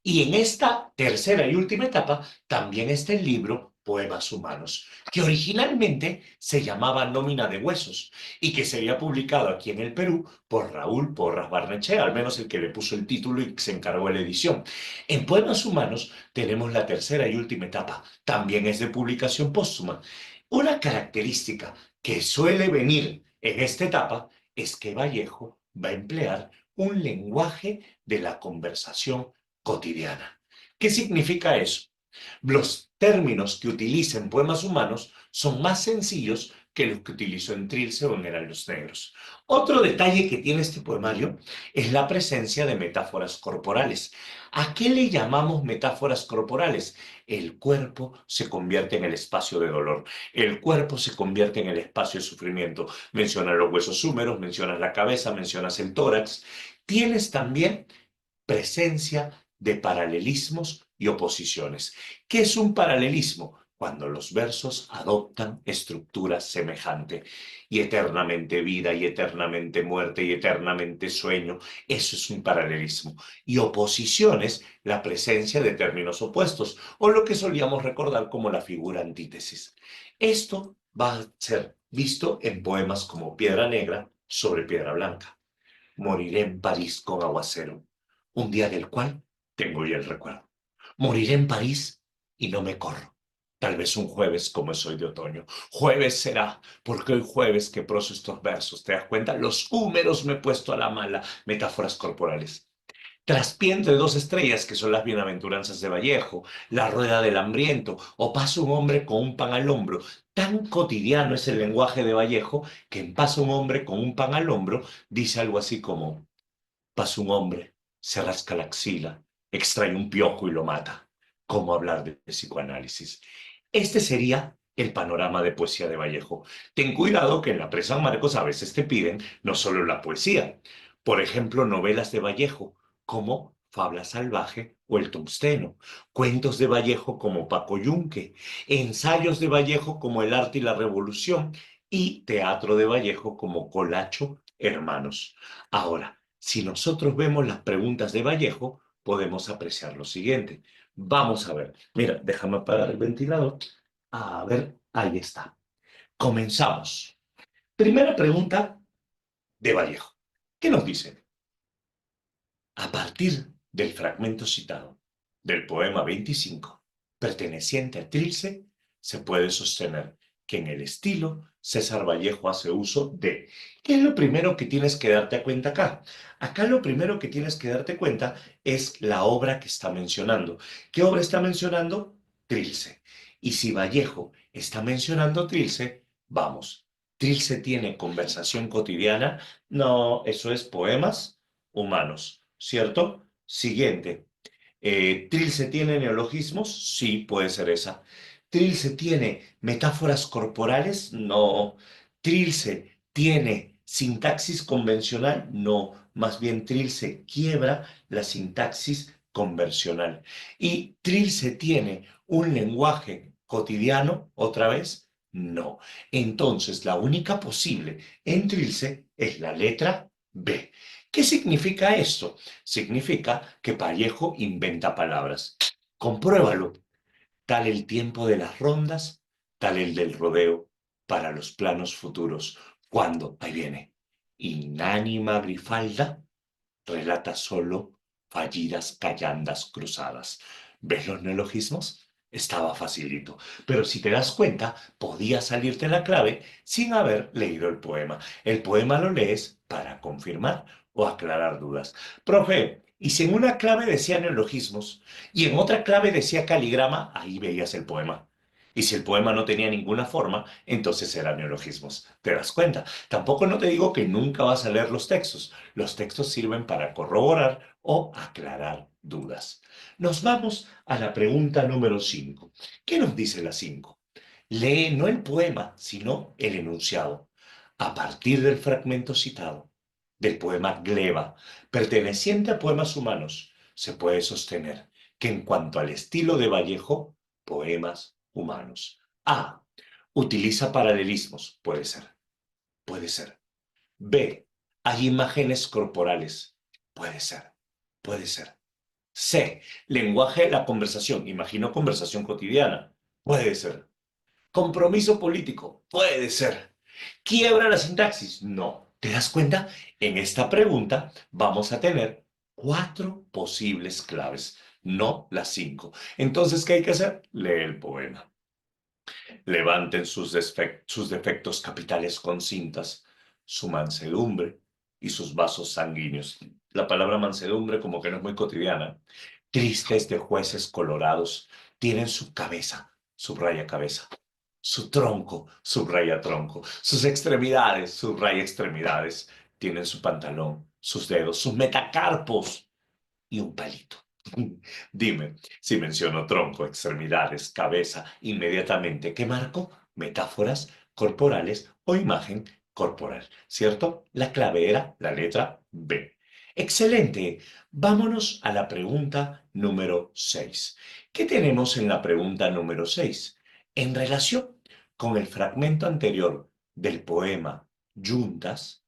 Y en esta tercera y última etapa también está el libro Poemas Humanos, que originalmente se llamaba Nómina de Huesos y que sería publicado aquí en el Perú por Raúl Porras Barnechea, al menos el que le puso el título y se encargó de la edición. En Poemas Humanos tenemos la tercera y última etapa, también es de publicación póstuma. Una característica que suele venir en esta etapa es que Vallejo va a emplear un lenguaje de la conversación cotidiana. ¿Qué significa eso? Los términos que utiliza en Poemas Humanos son más sencillos que los que utilizó en Trilce o en Eran los Negros. Otro detalle que tiene este poemario es la presencia de metáforas corporales. ¿A qué le llamamos metáforas corporales? El cuerpo se convierte en el espacio de dolor, el cuerpo se convierte en el espacio de sufrimiento. Mencionas los huesos húmeros, mencionas la cabeza, mencionas el tórax. Tienes también presencia de paralelismos y oposiciones. ¿Qué es un paralelismo? Cuando los versos adoptan estructura semejante y eternamente vida y eternamente muerte y eternamente sueño. Eso es un paralelismo. Y oposiciones, la presencia de términos opuestos o lo que solíamos recordar como la figura antítesis. Esto va a ser visto en poemas como Piedra Negra sobre Piedra Blanca. Moriré en París con aguacero, un día del cual tengo ya el recuerdo. Moriré en París y no me corro. Tal vez un jueves como es hoy de otoño. Jueves será, porque hoy jueves que proso estos versos. ¿Te das cuenta? Los húmeros me he puesto a la mala. Metáforas corporales. Traspié entre dos estrellas, que son las bienaventuranzas de Vallejo, la rueda del hambriento, o pasa un hombre con un pan al hombro. Tan cotidiano es el lenguaje de Vallejo que en Pasa un hombre con un pan al hombro dice algo así como: pasa un hombre, se rasca la axila, extrae un piojo y lo mata. ¿Cómo hablar de psicoanálisis? Este sería el panorama de poesía de Vallejo. Ten cuidado que en la Presa San Marcos a veces te piden no solo la poesía, por ejemplo, novelas de Vallejo, como Fabla Salvaje o El Tungsteno, cuentos de Vallejo como Paco Yunque, ensayos de Vallejo como El arte y la revolución y teatro de Vallejo como Colacho Hermanos. Ahora, si nosotros vemos las preguntas de Vallejo, podemos apreciar lo siguiente. Vamos a ver. Mira, déjame apagar el ventilador. A ver, ahí está. Comenzamos. Primera pregunta de Vallejo. ¿Qué nos dice? A partir del fragmento citado del poema 25, perteneciente a Trilce, se puede sostener que en el estilo César Vallejo hace uso de. ¿Qué es lo primero que tienes que darte cuenta acá? Acá lo primero que tienes que darte cuenta es la obra que está mencionando. ¿Qué obra está mencionando? Trilce. Y si Vallejo está mencionando Trilce, vamos, ¿Trilce tiene conversación cotidiana? No, eso es poemas humanos, ¿cierto? Siguiente. ¿Trilce tiene neologismos? Sí, puede ser esa. ¿Trilce tiene metáforas corporales? No. ¿Trilce tiene sintaxis convencional? No. Más bien Trilce quiebra la sintaxis convencional. ¿Y Trilce tiene un lenguaje cotidiano otra vez? No. Entonces, la única posible en Trilce es la letra B. ¿Qué significa esto? Significa que Vallejo inventa palabras. Compruébalo. Tal el tiempo de las rondas, tal el del rodeo, para los planos futuros. Cuando, ahí viene, inánima Grifalda relata solo fallidas callandas cruzadas. ¿Ves los neologismos? Estaba facilito, pero si te das cuenta, podía salirte la clave sin haber leído el poema. El poema lo lees para confirmar o aclarar dudas. Profe, y si en una clave decía neologismos y en otra clave decía caligrama, ahí veías el poema. Y si el poema no tenía ninguna forma, entonces eran neologismos. ¿Te das cuenta? Tampoco no te digo que nunca vas a leer los textos. Los textos sirven para corroborar o aclarar dudas. Nos vamos a la pregunta número 5. ¿Qué nos dice la 5? Lee no el poema, sino el enunciado. A partir del fragmento citado, del poema Gleba, perteneciente a Poemas Humanos, se puede sostener que en cuanto al estilo de Vallejo, poemas humanos. A. Utiliza paralelismos. Puede ser. Puede ser. B. Hay imágenes corporales. Puede ser. Puede ser. C. Lenguaje de la conversación. Imagino conversación cotidiana. Puede ser. Compromiso político. Puede ser. ¿Quiebra la sintaxis? No. ¿Te das cuenta? En esta pregunta vamos a tener cuatro posibles claves, no las cinco. Entonces, ¿qué hay que hacer? Lee el poema. Levanten sus defectos capitales con cintas, su mansedumbre y sus vasos sanguíneos. La palabra mansedumbre como que no es muy cotidiana. Tristes de jueces colorados, tienen su cabeza, subraya cabeza, su tronco, subraya tronco, sus extremidades, subraya extremidades, tienen su pantalón, sus dedos, sus metacarpos y un palito. Dime, si menciono tronco, extremidades, cabeza, inmediatamente, ¿qué marco? Metáforas corporales o imagen corporal, ¿cierto? La clave era la letra B. Excelente. Vámonos a la pregunta número 6. ¿Qué tenemos en la pregunta número 6? En relación con el fragmento anterior del poema Yuntas,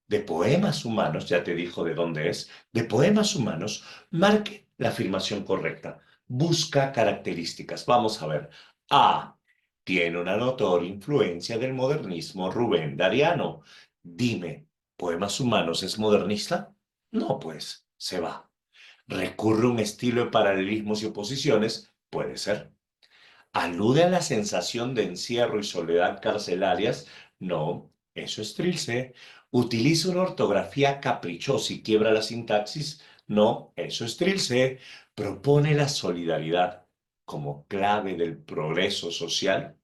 de Poemas Humanos, ya te dijo de dónde es, de Poemas Humanos, marque la afirmación correcta. Busca características. Vamos a ver. A. Tiene una notoria influencia del modernismo Rubén Darío. Dime, ¿Poemas Humanos es modernista? No, pues, se va. ¿Recurre a un estilo de paralelismos y oposiciones? Puede ser. ¿Alude a la sensación de encierro y soledad carcelarias? No, eso es trilce. ¿Utiliza una ortografía caprichosa y quiebra la sintaxis? No, eso es trilce. ¿Propone la solidaridad como clave del progreso social?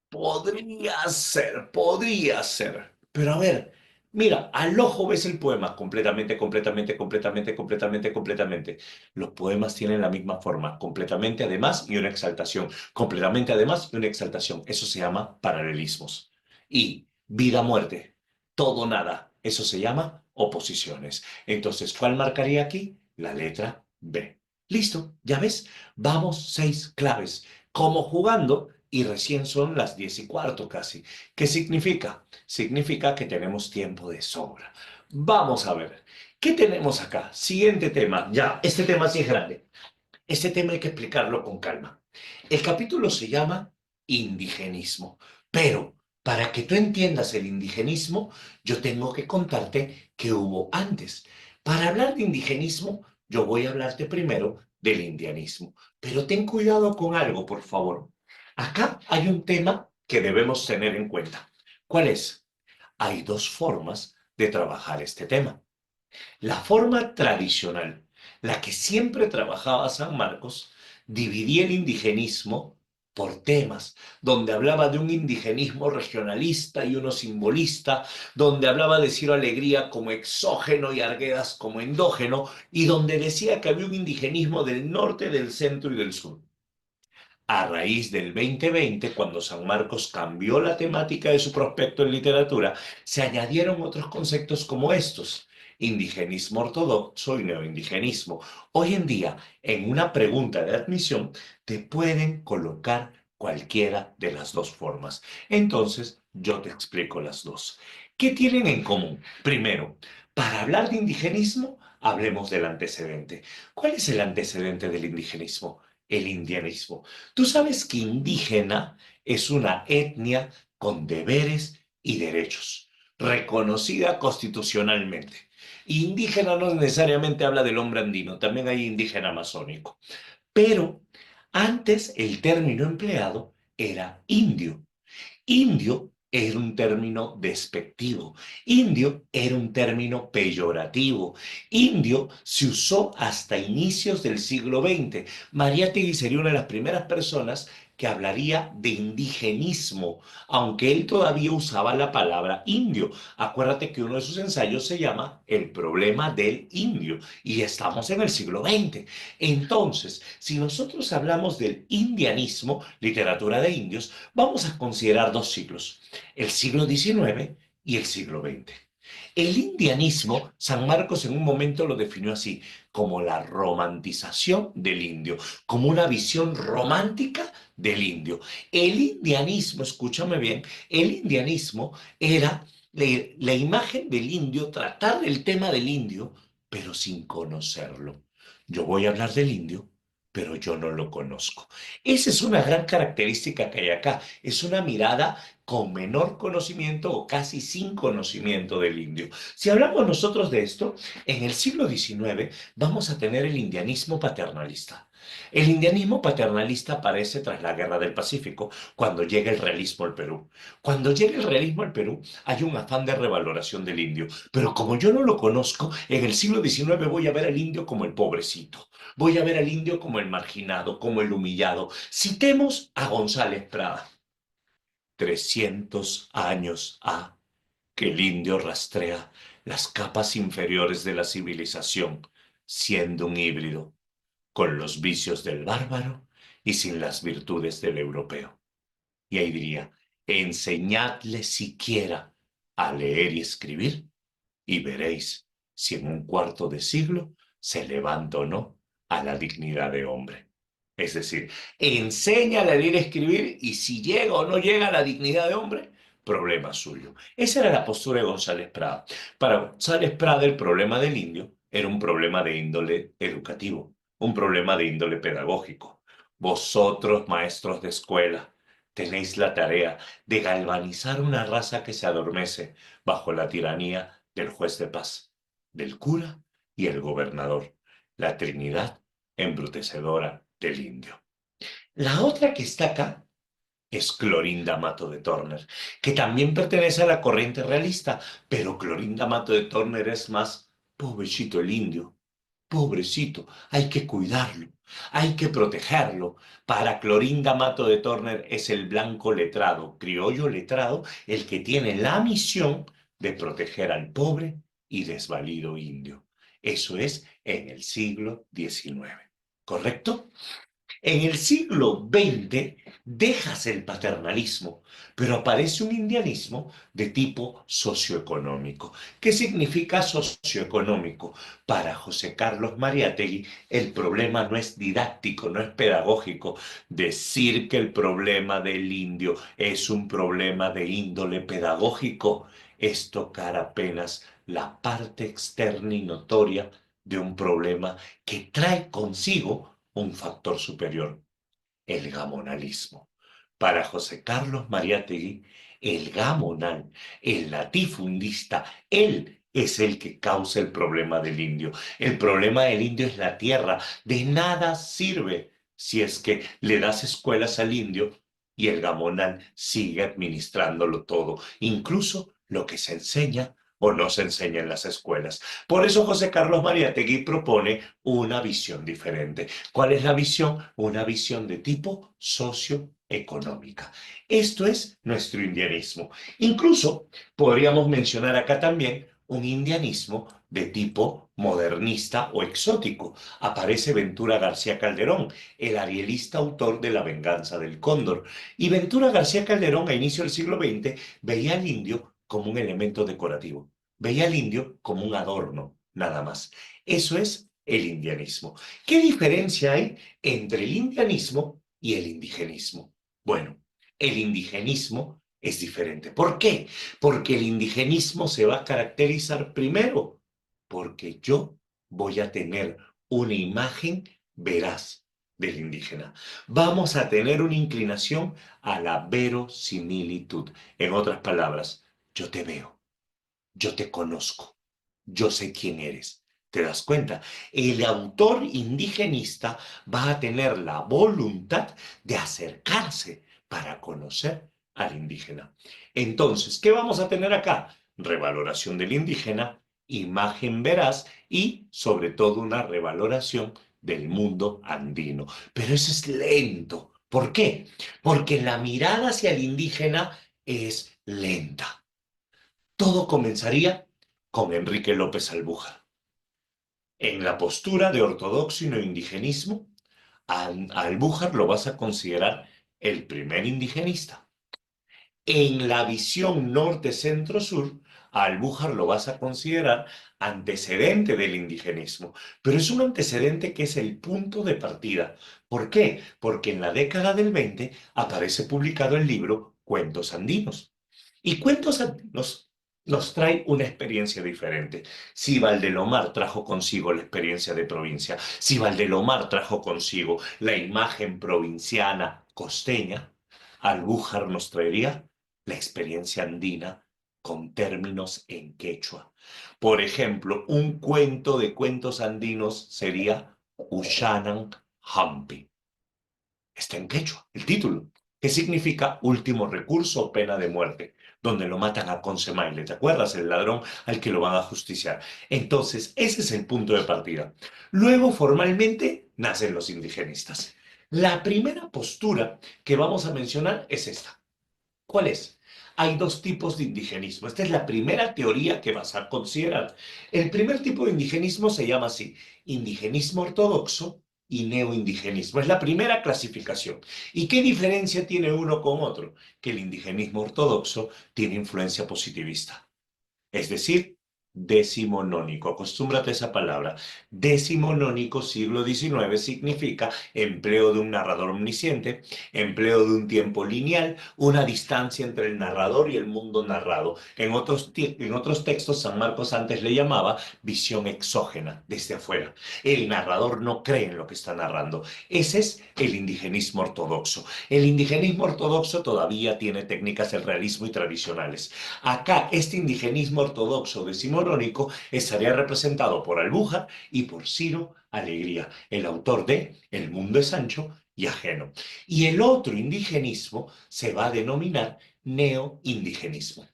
Podría ser, podría ser. Pero a ver, mira, al ojo ves el poema completamente, completamente, completamente, completamente, completamente. Los poemas tienen la misma forma, completamente además y una exaltación, completamente además y una exaltación. Eso se llama paralelismos. Y vida-muerte, todo nada, eso se llama oposiciones. Entonces, ¿cuál marcaría aquí? La letra B. Listo, ya ves, vamos, 6 claves. ¿Cómo jugando? Y recién son las 10:15 casi. ¿Qué significa? Significa que tenemos tiempo de sobra. Vamos a ver. ¿Qué tenemos acá? Siguiente tema. Ya, este tema sí es grande. Este tema hay que explicarlo con calma. El capítulo se llama indigenismo, pero para que tú entiendas el indigenismo, yo tengo que contarte qué hubo antes. Para hablar de indigenismo, yo voy a hablarte primero del indianismo, pero ten cuidado con algo, por favor. Acá hay un tema que debemos tener en cuenta. ¿Cuál es? Hay dos formas de trabajar este tema. La forma tradicional, la que siempre trabajaba San Marcos, dividía el indigenismo por temas, donde hablaba de un indigenismo regionalista y uno simbolista, donde hablaba de Ciro Alegría como exógeno y Arguedas como endógeno, y donde decía que había un indigenismo del norte, del centro y del sur. A raíz del 2020, cuando San Marcos cambió la temática de su prospecto en literatura, se añadieron otros conceptos como estos: indigenismo ortodoxo y neoindigenismo. Hoy en día, en una pregunta de admisión, te pueden colocar cualquiera de las dos formas. Entonces, yo te explico las dos. ¿Qué tienen en común? Primero, para hablar de indigenismo, hablemos del antecedente. ¿Cuál es el antecedente del indigenismo? El indianismo. Tú sabes que indígena es una etnia con deberes y derechos, reconocida constitucionalmente. Indígena no necesariamente habla del hombre andino, también hay indígena amazónico. Pero antes el término empleado era indio. Indio era un término despectivo. Indio era un término peyorativo. Indio se usó hasta inicios del siglo XX. Mariátegui sería una de las primeras personas que hablaría de indigenismo, aunque él todavía usaba la palabra indio. Acuérdate que uno de sus ensayos se llama El problema del indio y estamos en el siglo XX. Entonces, si nosotros hablamos del indianismo, literatura de indios, vamos a considerar dos siglos, el siglo XIX y el siglo XX. El indianismo, San Marcos en un momento lo definió así, como la romantización del indio, como una visión romántica del indio. El indianismo, escúchame bien, el indianismo era la imagen del indio, tratar el tema del indio, pero sin conocerlo. Yo voy a hablar del indio, pero yo no lo conozco. Esa es una gran característica que hay acá. Es una mirada con menor conocimiento o casi sin conocimiento del indio. Si hablamos nosotros de esto, en el siglo XIX vamos a tener el indianismo paternalista. El indianismo paternalista aparece tras la Guerra del Pacífico, cuando llega el realismo al Perú. Cuando llega el realismo al Perú, hay un afán de revaloración del indio. Pero como yo no lo conozco, en el siglo XIX voy a ver al indio como el pobrecito. Voy a ver al indio como el marginado, como el humillado. Citemos a González Prada. 300 años ha que el indio rastrea las capas inferiores de la civilización, siendo un híbrido, con los vicios del bárbaro y sin las virtudes del europeo. Y ahí diría, enseñadle siquiera a leer y escribir, y veréis si en un cuarto de siglo se levanta o no a la dignidad de hombre. Es decir, enséñale a leer y escribir y si llega o no llega a la dignidad de hombre, problema suyo. Esa era la postura de González Prada. Para González Prada el problema del indio era un problema de índole educativo, un problema de índole pedagógico. Vosotros, maestros de escuela, tenéis la tarea de galvanizar una raza que se adormece bajo la tiranía del juez de paz, del cura y el gobernador, la Trinidad embrutecedora del indio. La otra que está acá es Clorinda Mato de Torner, que también pertenece a la corriente realista, pero Clorinda Mato de Torner es más pobrecito el indio. Pobrecito, hay que cuidarlo, hay que protegerlo. Para Clorinda Mato de Torner es el blanco letrado, criollo letrado, el que tiene la misión de proteger al pobre y desvalido indio. Eso es en el siglo XIX. ¿Correcto? En el siglo XX dejas el paternalismo, pero aparece un indianismo de tipo socioeconómico. ¿Qué significa socioeconómico? Para José Carlos Mariátegui, el problema no es didáctico, no es pedagógico. Decir que el problema del indio es un problema de índole pedagógico es tocar apenas la parte externa y notoria de un problema que trae consigo un factor superior, el gamonalismo. Para José Carlos Mariátegui, el gamonal, el latifundista, él es el que causa el problema del indio. El problema del indio es la tierra. De nada sirve si es que le das escuelas al indio y el gamonal sigue administrándolo todo, incluso lo que se enseña o no se enseña en las escuelas. Por eso José Carlos Mariátegui propone una visión diferente. ¿Cuál es la visión? Una visión de tipo socioeconómica. Esto es nuestro indianismo. Incluso podríamos mencionar acá también un indianismo de tipo modernista o exótico. Aparece Ventura García Calderón, el arielista autor de La venganza del cóndor. Y Ventura García Calderón, a inicio del siglo XX, veía al indio como un elemento decorativo. Veía al indio como un adorno, nada más. Eso es el indianismo. ¿Qué diferencia hay entre el indianismo y el indigenismo? Bueno, el indigenismo es diferente. ¿Por qué? Porque el indigenismo se va a caracterizar primero porque yo voy a tener una imagen veraz del indígena. Vamos a tener una inclinación a la verosimilitud. En otras palabras, yo te veo, yo te conozco, yo sé quién eres. ¿Te das cuenta? El autor indigenista va a tener la voluntad de acercarse para conocer al indígena. Entonces, ¿qué vamos a tener acá? Revaloración del indígena, imagen veraz y, sobre todo, una revaloración del mundo andino. Pero eso es lento. ¿Por qué? Porque la mirada hacia el indígena es lenta. Todo comenzaría con Enrique López Albújar. En la postura de ortodoxo y no indigenismo, a Albújar lo vas a considerar el primer indigenista. En la visión norte-centro-sur, a Albújar lo vas a considerar antecedente del indigenismo, pero es un antecedente que es el punto de partida. ¿Por qué? Porque en la década del 20 aparece publicado el libro Cuentos Andinos. Y Cuentos Andinos nos trae una experiencia diferente. Si Valdelomar trajo consigo la experiencia de provincia, si Valdelomar trajo consigo la imagen provinciana costeña, Albújar nos traería la experiencia andina con términos en quechua. Por ejemplo, un cuento de cuentos andinos sería Ushanan Hampi. Está en quechua, el título, que significa último recurso o pena de muerte, donde lo matan a Consemaile. ¿Te acuerdas? El ladrón al que lo van a justiciar. Entonces, ese es el punto de partida. Luego, formalmente, nacen los indigenistas. La primera postura que vamos a mencionar es esta. ¿Cuál es? Hay dos tipos de indigenismo. Esta es la primera teoría que vas a considerar. El primer tipo de indigenismo se llama así, indigenismo ortodoxo y neoindigenismo. Es la primera clasificación. ¿Y qué diferencia tiene uno con otro? Que el indigenismo ortodoxo tiene influencia positivista. Es decir, decimonónico. Acostúmbrate a esa palabra. Decimonónico, siglo XIX, significa empleo de un narrador omnisciente, empleo de un tiempo lineal, una distancia entre el narrador y el mundo narrado. En otros textos, San Marcos antes le llamaba visión exógena, desde afuera. El narrador no cree en lo que está narrando. Ese es el indigenismo ortodoxo. El indigenismo ortodoxo todavía tiene técnicas del realismo y tradicionales. Acá, este indigenismo ortodoxo decimonónico borónico estaría representado por Albújar y por Ciro Alegría, el autor de El mundo es ancho y ajeno. Y el otro indigenismo se va a denominar neoindigenismo.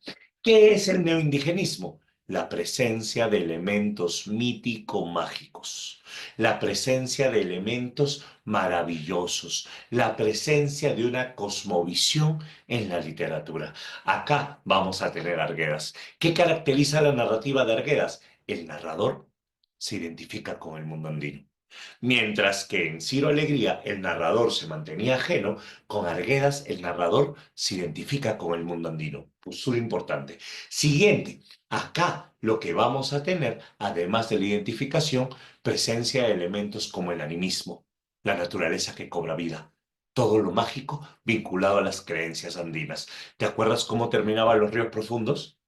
¿Qué es el neoindigenismo? La presencia de elementos mítico-mágicos, la presencia de elementos maravillosos, la presencia de una cosmovisión en la literatura. Acá vamos a tener Arguedas. ¿Qué caracteriza la narrativa de Arguedas? El narrador se identifica con el mundo andino. Mientras que en Ciro Alegría el narrador se mantenía ajeno, con Arguedas el narrador se identifica con el mundo andino. Postura importante. Siguiente, acá lo que vamos a tener, además de la identificación, presencia de elementos como el animismo, la naturaleza que cobra vida. Todo lo mágico vinculado a las creencias andinas. ¿Te acuerdas cómo terminaban los ríos profundos?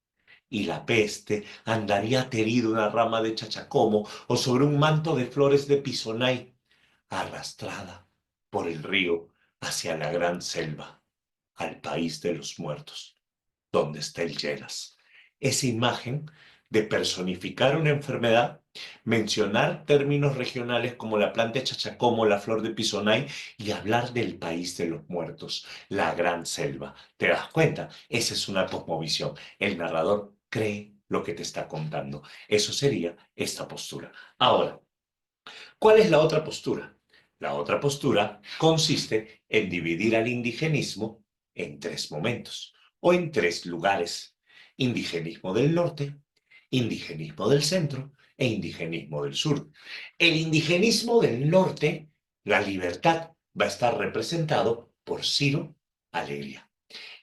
Y la peste andaría terido una rama de chachacomo o sobre un manto de flores de pisonay, arrastrada por el río hacia la gran selva, al país de los muertos, donde está el Yelas. Esa imagen de personificar una enfermedad, mencionar términos regionales como la planta de chachacomo, la flor de pisonay y hablar del país de los muertos, la gran selva. ¿Te das cuenta? Esa es una cosmovisión. El narrador cree lo que te está contando. Eso sería esta postura. Ahora, ¿cuál es la otra postura? La otra postura consiste en dividir al indigenismo en tres momentos o en tres lugares. Indigenismo del norte, indigenismo del centro e indigenismo del sur. El indigenismo del norte, la libertad, va a estar representado por Ciro Alegría.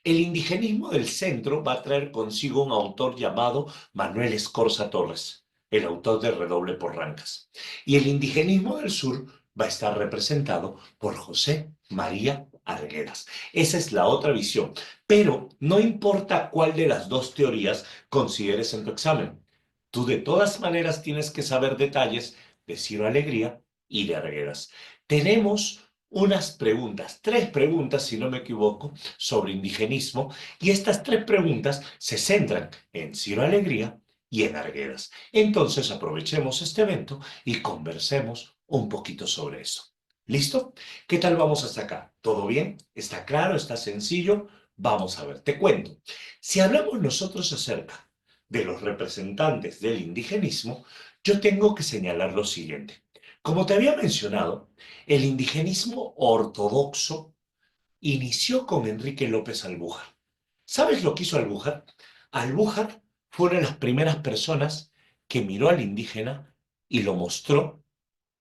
El indigenismo del centro va a traer consigo un autor llamado Manuel Escorza Torres, el autor de Redoble por Rancas. Y el indigenismo del sur va a estar representado por José María Arguedas. Esa es la otra visión. Pero no importa cuál de las dos teorías consideres en tu examen. Tú de todas maneras tienes que saber detalles de Ciro Alegría y de Arguedas. Tenemos unas preguntas, tres preguntas, si no me equivoco, sobre indigenismo, y estas tres preguntas se centran en Ciro Alegría y en Arguedas. Entonces aprovechemos este evento y conversemos un poquito sobre eso. ¿Listo? ¿Qué tal vamos hasta acá? ¿Todo bien? ¿Está claro? ¿Está sencillo? Vamos a ver, te cuento. Si hablamos nosotros acerca de los representantes del indigenismo, yo tengo que señalar lo siguiente. Como te había mencionado, el indigenismo ortodoxo inició con Enrique López Albújar. ¿Sabes lo que hizo Albújar? Albújar fue una de las primeras personas que miró al indígena y lo mostró,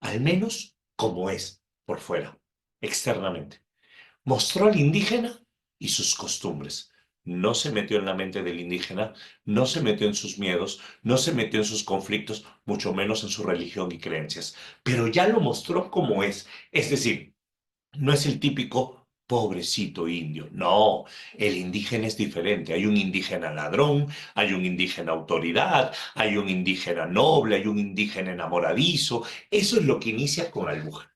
al menos como es, por fuera, externamente. Mostró al indígena y sus costumbres. No se metió en la mente del indígena, no se metió en sus miedos, no se metió en sus conflictos, mucho menos en su religión y creencias, pero ya lo mostró como es. Es decir, no es el típico pobrecito indio, no, el indígena es diferente. Hay un indígena ladrón, hay un indígena autoridad, hay un indígena noble, hay un indígena enamoradizo. Eso es lo que inicia con Albújar.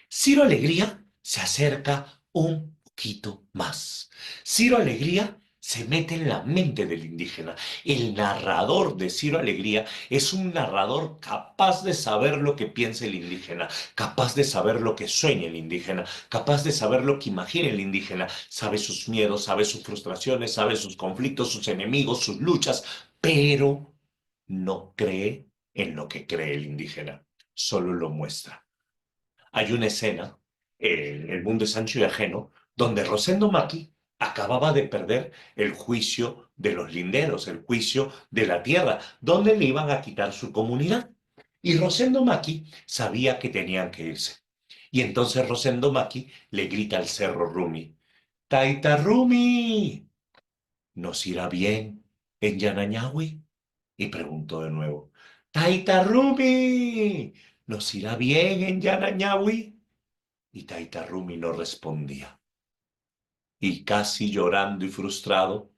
Ciro Alegría se acerca un poquito más. Ciro Alegría se mete en la mente del indígena. El narrador de Ciro Alegría es un narrador capaz de saber lo que piensa el indígena, capaz de saber lo que sueña el indígena, capaz de saber lo que imagina el indígena. Sabe sus miedos, sabe sus frustraciones, sabe sus conflictos, sus enemigos, sus luchas, pero no cree en lo que cree el indígena, solo lo muestra. Hay una escena, El mundo es ancho y ajeno, donde Rosendo Maki acababa de perder el juicio de los linderos, el juicio de la tierra, donde le iban a quitar su comunidad. Y Rosendo Maki sabía que tenían que irse. Y entonces Rosendo Maki le grita al cerro Rumi, Taita Rumi, ¿nos irá bien en Yanañahui? Y preguntó de nuevo, Taita Rumi, ¿nos irá bien en Yanañahui? Y Taita Rumi no respondía. Y casi llorando y frustrado,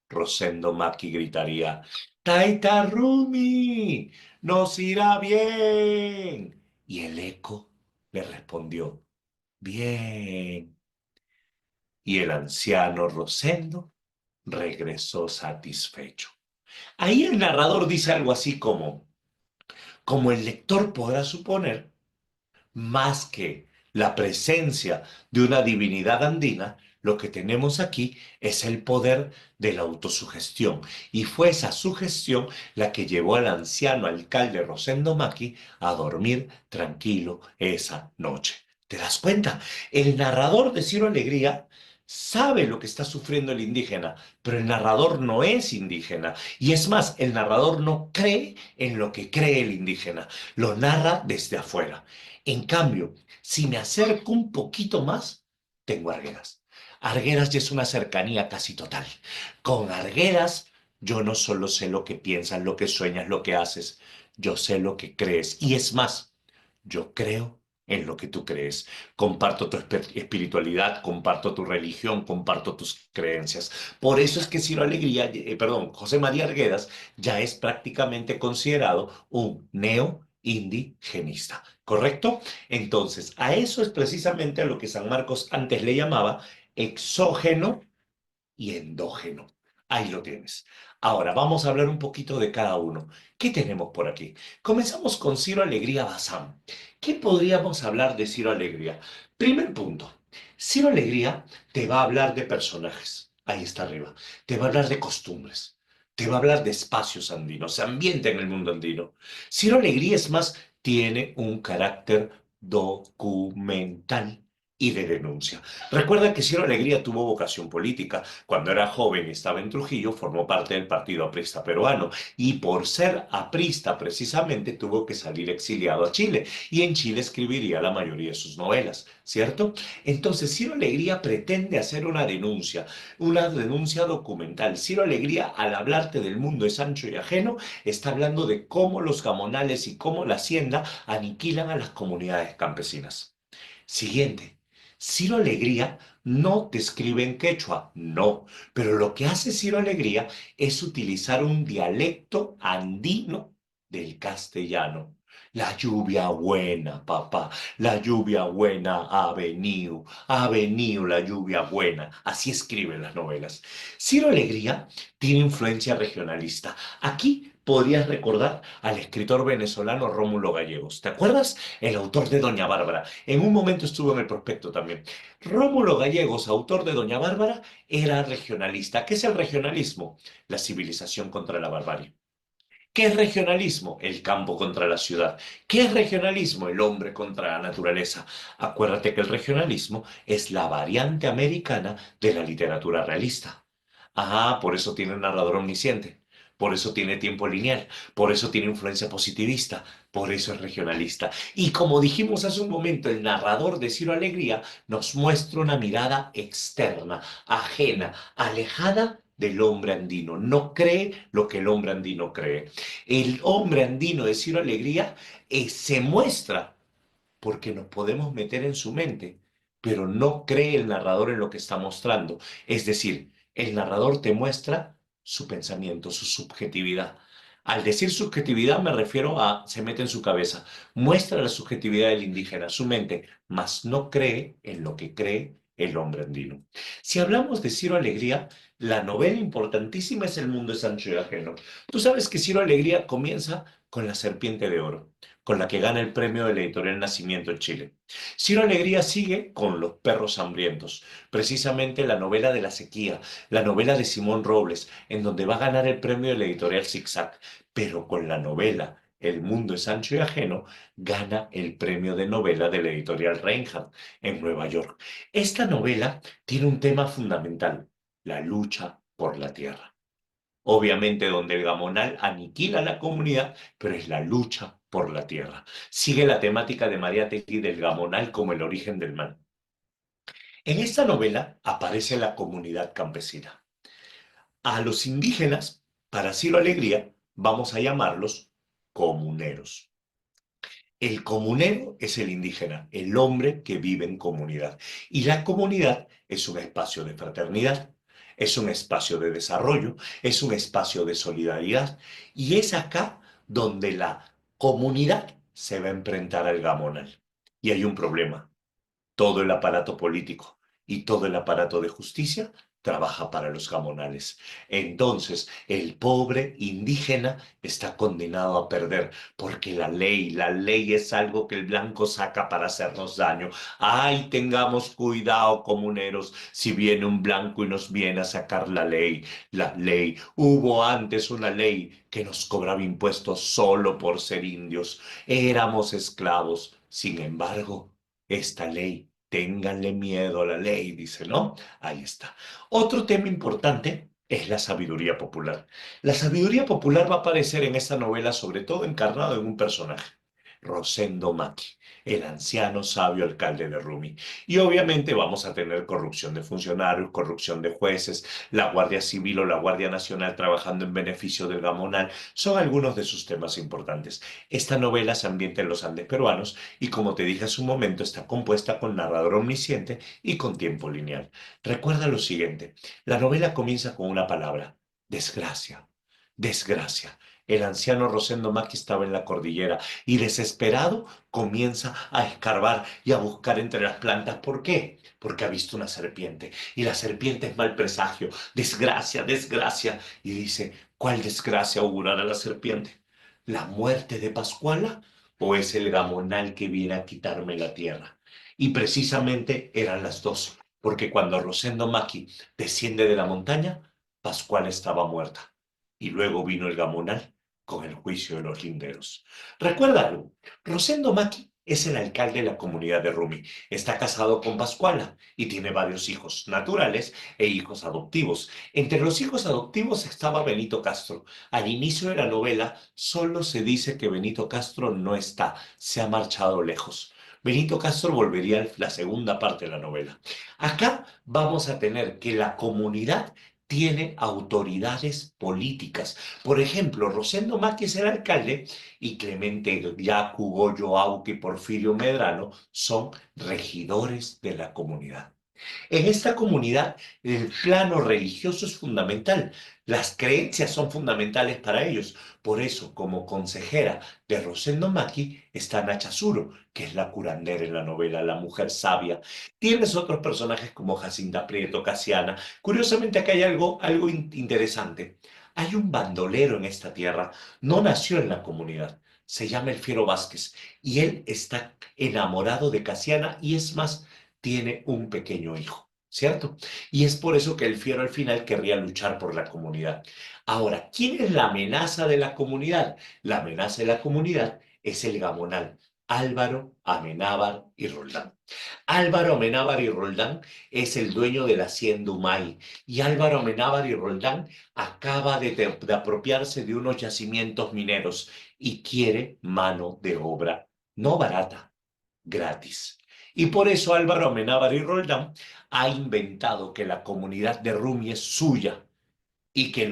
Rosendo Maki gritaría, Taita Rumi, nos irá bien. Y el eco le respondió, bien. Y el anciano Rosendo regresó satisfecho. Ahí el narrador dice algo así como el lector podrá suponer, más que la presencia de una divinidad andina, lo que tenemos aquí es el poder de la autosugestión. Y fue esa sugestión la que llevó al anciano alcalde Rosendo Maki a dormir tranquilo esa noche. ¿Te das cuenta? El narrador de Ciro Alegría sabe lo que está sufriendo el indígena, pero el narrador no es indígena. Y es más, el narrador no cree en lo que cree el indígena, lo narra desde afuera. En cambio, si me acerco un poquito más, tengo Arguedas. Arguedas ya es una cercanía casi total. Con Arguedas, yo no solo sé lo que piensas, lo que sueñas, lo que haces, yo sé lo que crees. Y es más, yo creo en lo que tú crees. Comparto tu espiritualidad, comparto tu religión, comparto tus creencias. Por eso es que Ciro Alegría, perdón, José María Arguedas ya es prácticamente considerado un neo-indigenista. ¿Correcto? Entonces, a eso es precisamente a lo que San Marcos antes le llamaba exógeno y endógeno. Ahí lo tienes. Ahora vamos a hablar un poquito de cada uno. ¿Qué tenemos por aquí? Comenzamos con Ciro Alegría Bazán. ¿Qué podríamos hablar de Ciro Alegría? Primer punto. Ciro Alegría te va a hablar de personajes. Ahí está arriba. Te va a hablar de costumbres. Te va a hablar de espacios andinos, ambiente en el mundo andino. Ciro Alegría, es más, tiene un carácter documental y de denuncia. Recuerda que Ciro Alegría tuvo vocación política. Cuando era joven y estaba en Trujillo, formó parte del Partido Aprista Peruano y por ser aprista precisamente tuvo que salir exiliado a Chile y en Chile escribiría la mayoría de sus novelas, ¿cierto? Entonces Ciro Alegría pretende hacer una denuncia documental. Ciro Alegría, al hablarte del mundo es ancho y ajeno, está hablando de cómo los gamonales y cómo la hacienda aniquilan a las comunidades campesinas. Siguiente. Ciro Alegría no te escribe en quechua, no, pero lo que hace Ciro Alegría es utilizar un dialecto andino del castellano. La lluvia buena, papá, la lluvia buena ha venido la lluvia buena. Así escriben las novelas. Ciro Alegría tiene influencia regionalista. Aquí podrías recordar al escritor venezolano Rómulo Gallegos. ¿Te acuerdas? El autor de Doña Bárbara. En un momento estuvo en el prospecto también. Rómulo Gallegos, autor de Doña Bárbara, era regionalista. ¿Qué es el regionalismo? La civilización contra la barbarie. ¿Qué es regionalismo? El campo contra la ciudad. ¿Qué es regionalismo? El hombre contra la naturaleza. Acuérdate que el regionalismo es la variante americana de la literatura realista. Ah, por eso tiene un narrador omnisciente, por eso tiene tiempo lineal, por eso tiene influencia positivista, por eso es regionalista. Y como dijimos hace un momento, el narrador de Ciro Alegría nos muestra una mirada externa, ajena, alejada del hombre andino. No cree lo que el hombre andino cree. El hombre andino de Ciro Alegría se muestra porque nos podemos meter en su mente, pero no cree el narrador en lo que está mostrando. Es decir, el narrador te muestra su pensamiento, su subjetividad. Al decir subjetividad me refiero a se mete en su cabeza, muestra la subjetividad del indígena, su mente, mas no cree en lo que cree el hombre andino. Si hablamos de Ciro Alegría, la novela importantísima es El mundo es ancho y ajeno. Tú sabes que Ciro Alegría comienza con La serpiente de oro, con la que gana el premio de la editorial Nacimiento en Chile. Ciro Alegría sigue con Los perros hambrientos, precisamente la novela de la sequía, la novela de Simón Robles, en donde va a ganar el premio de la editorial Zigzag, pero con la novela El mundo es ancho y ajeno, gana el premio de novela de la editorial Reinhardt en Nueva York. Esta novela tiene un tema fundamental, la lucha por la tierra. Obviamente donde el gamonal aniquila a la comunidad, pero es la lucha por la tierra. Sigue la temática de María Mariátegui del gamonal como el origen del mal. En esta novela aparece la comunidad campesina. A los indígenas, para Ciro Alegría, vamos a llamarlos comuneros. El comunero es el indígena, el hombre que vive en comunidad. Y la comunidad es un espacio de fraternidad, es un espacio de desarrollo, es un espacio de solidaridad. Y es acá donde la comunidad se va a enfrentar al gamonal. Y hay un problema. Todo el aparato político y todo el aparato de justicia trabaja para los gamonales. Entonces, el pobre indígena está condenado a perder, porque la ley es algo que el blanco saca para hacernos daño. Ay, tengamos cuidado, comuneros, si viene un blanco y nos viene a sacar la ley. La ley. Hubo antes una ley que nos cobraba impuestos solo por ser indios. Éramos esclavos. Sin embargo, esta ley, ténganle miedo a la ley, dice, ¿no? Ahí está. Otro tema importante es la sabiduría popular. La sabiduría popular va a aparecer en esta novela, sobre todo encarnado en un personaje, Rosendo Maki, el anciano sabio alcalde de Rumi. Y obviamente vamos a tener corrupción de funcionarios, corrupción de jueces, la Guardia Civil o la Guardia Nacional trabajando en beneficio del gamonal. Son algunos de sus temas importantes. Esta novela se ambienta en los Andes peruanos y, como te dije hace un momento, está compuesta con narrador omnisciente y con tiempo lineal. Recuerda lo siguiente, la novela comienza con una palabra: desgracia. Desgracia. El anciano Rosendo Maki estaba en la cordillera y, desesperado, comienza a escarbar y a buscar entre las plantas. ¿Por qué? Porque ha visto una serpiente y la serpiente es mal presagio. Desgracia, desgracia. Y dice, ¿cuál desgracia augurará la serpiente? ¿La muerte de Pascuala o es el gamonal que viene a quitarme la tierra? Y precisamente eran las dos, porque cuando Rosendo Maki desciende de la montaña, Pascuala estaba muerta. Y luego vino el gamonal con el juicio de los linderos. Recuérdalo, Rosendo Maki es el alcalde de la comunidad de Rumi. Está casado con Pascuala y tiene varios hijos naturales e hijos adoptivos. Entre los hijos adoptivos estaba Benito Castro. Al inicio de la novela solo se dice que Benito Castro no está, se ha marchado lejos. Benito Castro volvería en la segunda parte de la novela. Acá vamos a tener que la comunidad tiene autoridades políticas. Por ejemplo, Rosendo Maki es el alcalde y Clemente Yacu, Goyo Auque y Porfirio Medrano son regidores de la comunidad. En esta comunidad, el plano religioso es fundamental. Las creencias son fundamentales para ellos. Por eso, como consejera de Rosendo Maki, está Nacha Suro, que es la curandera en la novela, la mujer sabia. Tienes otros personajes como Jacinta Prieto, Casiana. Curiosamente, acá hay algo interesante. Hay un bandolero en esta tierra. No nació en la comunidad. Se llama El Fiero Vázquez y él está enamorado de Casiana y, es más, tiene un pequeño hijo, ¿cierto? Y es por eso que el fiero al final querría luchar por la comunidad. Ahora, ¿quién es la amenaza de la comunidad? La amenaza de la comunidad es el gamonal, Álvaro Amenábar y Roldán. Álvaro Amenábar y Roldán es el dueño de la hacienda Humay y Álvaro Amenábar y Roldán acaba de apropiarse de unos yacimientos mineros y quiere mano de obra no barata, gratis. Y por eso Álvaro Amenábar y Roldán ha inventado que la comunidad de Rumi es suya y que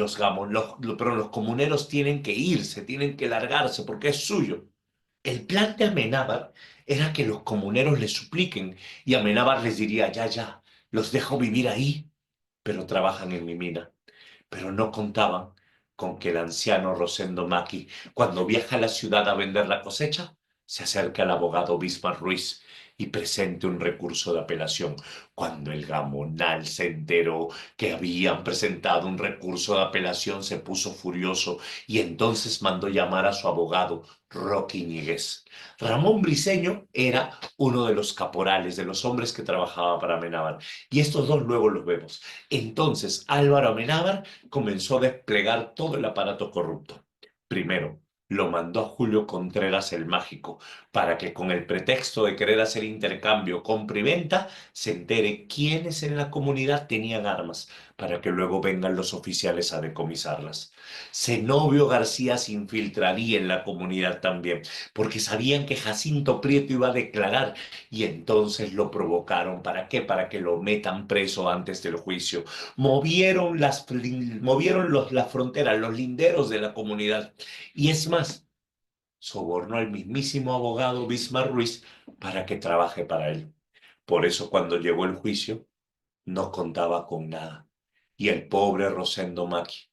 pero los comuneros tienen que irse, tienen que largarse porque es suyo. El plan de Amenábar era que los comuneros le supliquen y Amenábar les diría, ya, ya, los dejo vivir ahí, pero trabajan en mi mina. Pero no contaban con que el anciano Rosendo Maki, cuando viaja a la ciudad a vender la cosecha, se acerca al abogado Bismarck Ruiz y presente un recurso de apelación. Cuando el gamonal se enteró que habían presentado un recurso de apelación, se puso furioso y entonces mandó llamar a su abogado, Roque Ñíguez. Ramón Briceño era uno de los caporales, de los hombres que trabajaba para Amenábar, y estos dos luego los vemos. Entonces Álvaro Amenábar comenzó a desplegar todo el aparato corrupto. Primero, lo mandó a Julio Contreras el Mágico para que, con el pretexto de querer hacer intercambio compra y venta, se entere quiénes en la comunidad tenían armas, para que luego vengan los oficiales a decomisarlas. Zenobio García se infiltraría en la comunidad también, porque sabían que Jacinto Prieto iba a declarar y entonces lo provocaron. ¿Para qué? Para que lo metan preso antes del juicio. Movieron las fronteras, los linderos de la comunidad. Y es más, sobornó al mismísimo abogado Bismarck Ruiz para que trabaje para él. Por eso, cuando llegó el juicio, no contaba con nada. Y el pobre Rosendo Maki,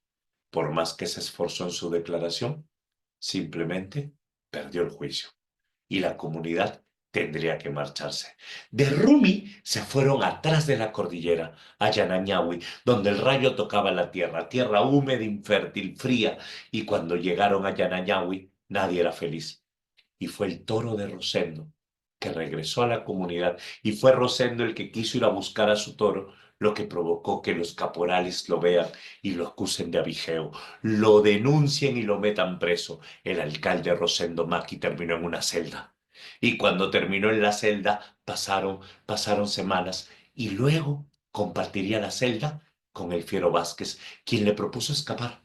por más que se esforzó en su declaración, simplemente perdió el juicio. Y la comunidad tendría que marcharse. De Rumi se fueron atrás de la cordillera, a Yanañahui, donde el rayo tocaba la tierra, tierra húmeda, infértil, fría, y cuando llegaron a Yanañahui, nadie era feliz. Y fue el toro de Rosendo que regresó a la comunidad, y fue Rosendo el que quiso ir a buscar a su toro, lo que provocó que los caporales lo vean y lo acusen de abigeo, lo denuncien y lo metan preso. El alcalde Rosendo Maki terminó en una celda. Y cuando terminó en la celda, pasaron semanas, y luego compartiría la celda con el Fiero Vázquez, quien le propuso escapar.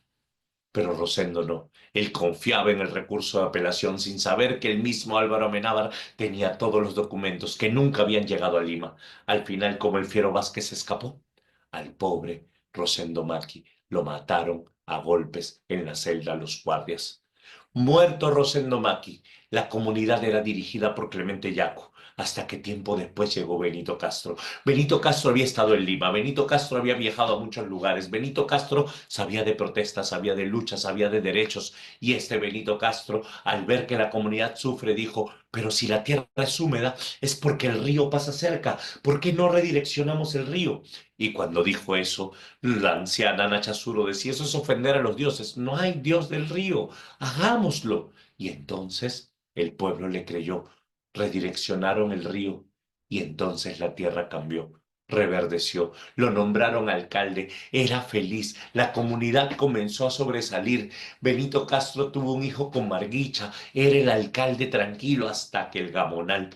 Pero Rosendo no. Él confiaba en el recurso de apelación sin saber que el mismo Álvaro Amenábar tenía todos los documentos que nunca habían llegado a Lima. Al final, como el Fiero Vázquez escapó, al pobre Rosendo Maki lo mataron a golpes en la celda los guardias. Muerto Rosendo Maki, la comunidad era dirigida por Clemente Yaco, hasta que tiempo después llegó Benito Castro. Benito Castro había estado en Lima, Benito Castro había viajado a muchos lugares, Benito Castro sabía de protestas, sabía de luchas, sabía de derechos, y este Benito Castro, al ver que la comunidad sufre, dijo: pero si la tierra es húmeda, es porque el río pasa cerca, ¿por qué no redireccionamos el río? Y cuando dijo eso, la anciana Nachazuro decía: eso es ofender a los dioses, no hay dios del río, hagámoslo. Y entonces el pueblo le creyó, redireccionaron el río, y entonces la tierra cambió, reverdeció, lo nombraron alcalde, era feliz, la comunidad comenzó a sobresalir. Benito Castro tuvo un hijo con Marguicha, era el alcalde tranquilo, hasta que el Gamonal,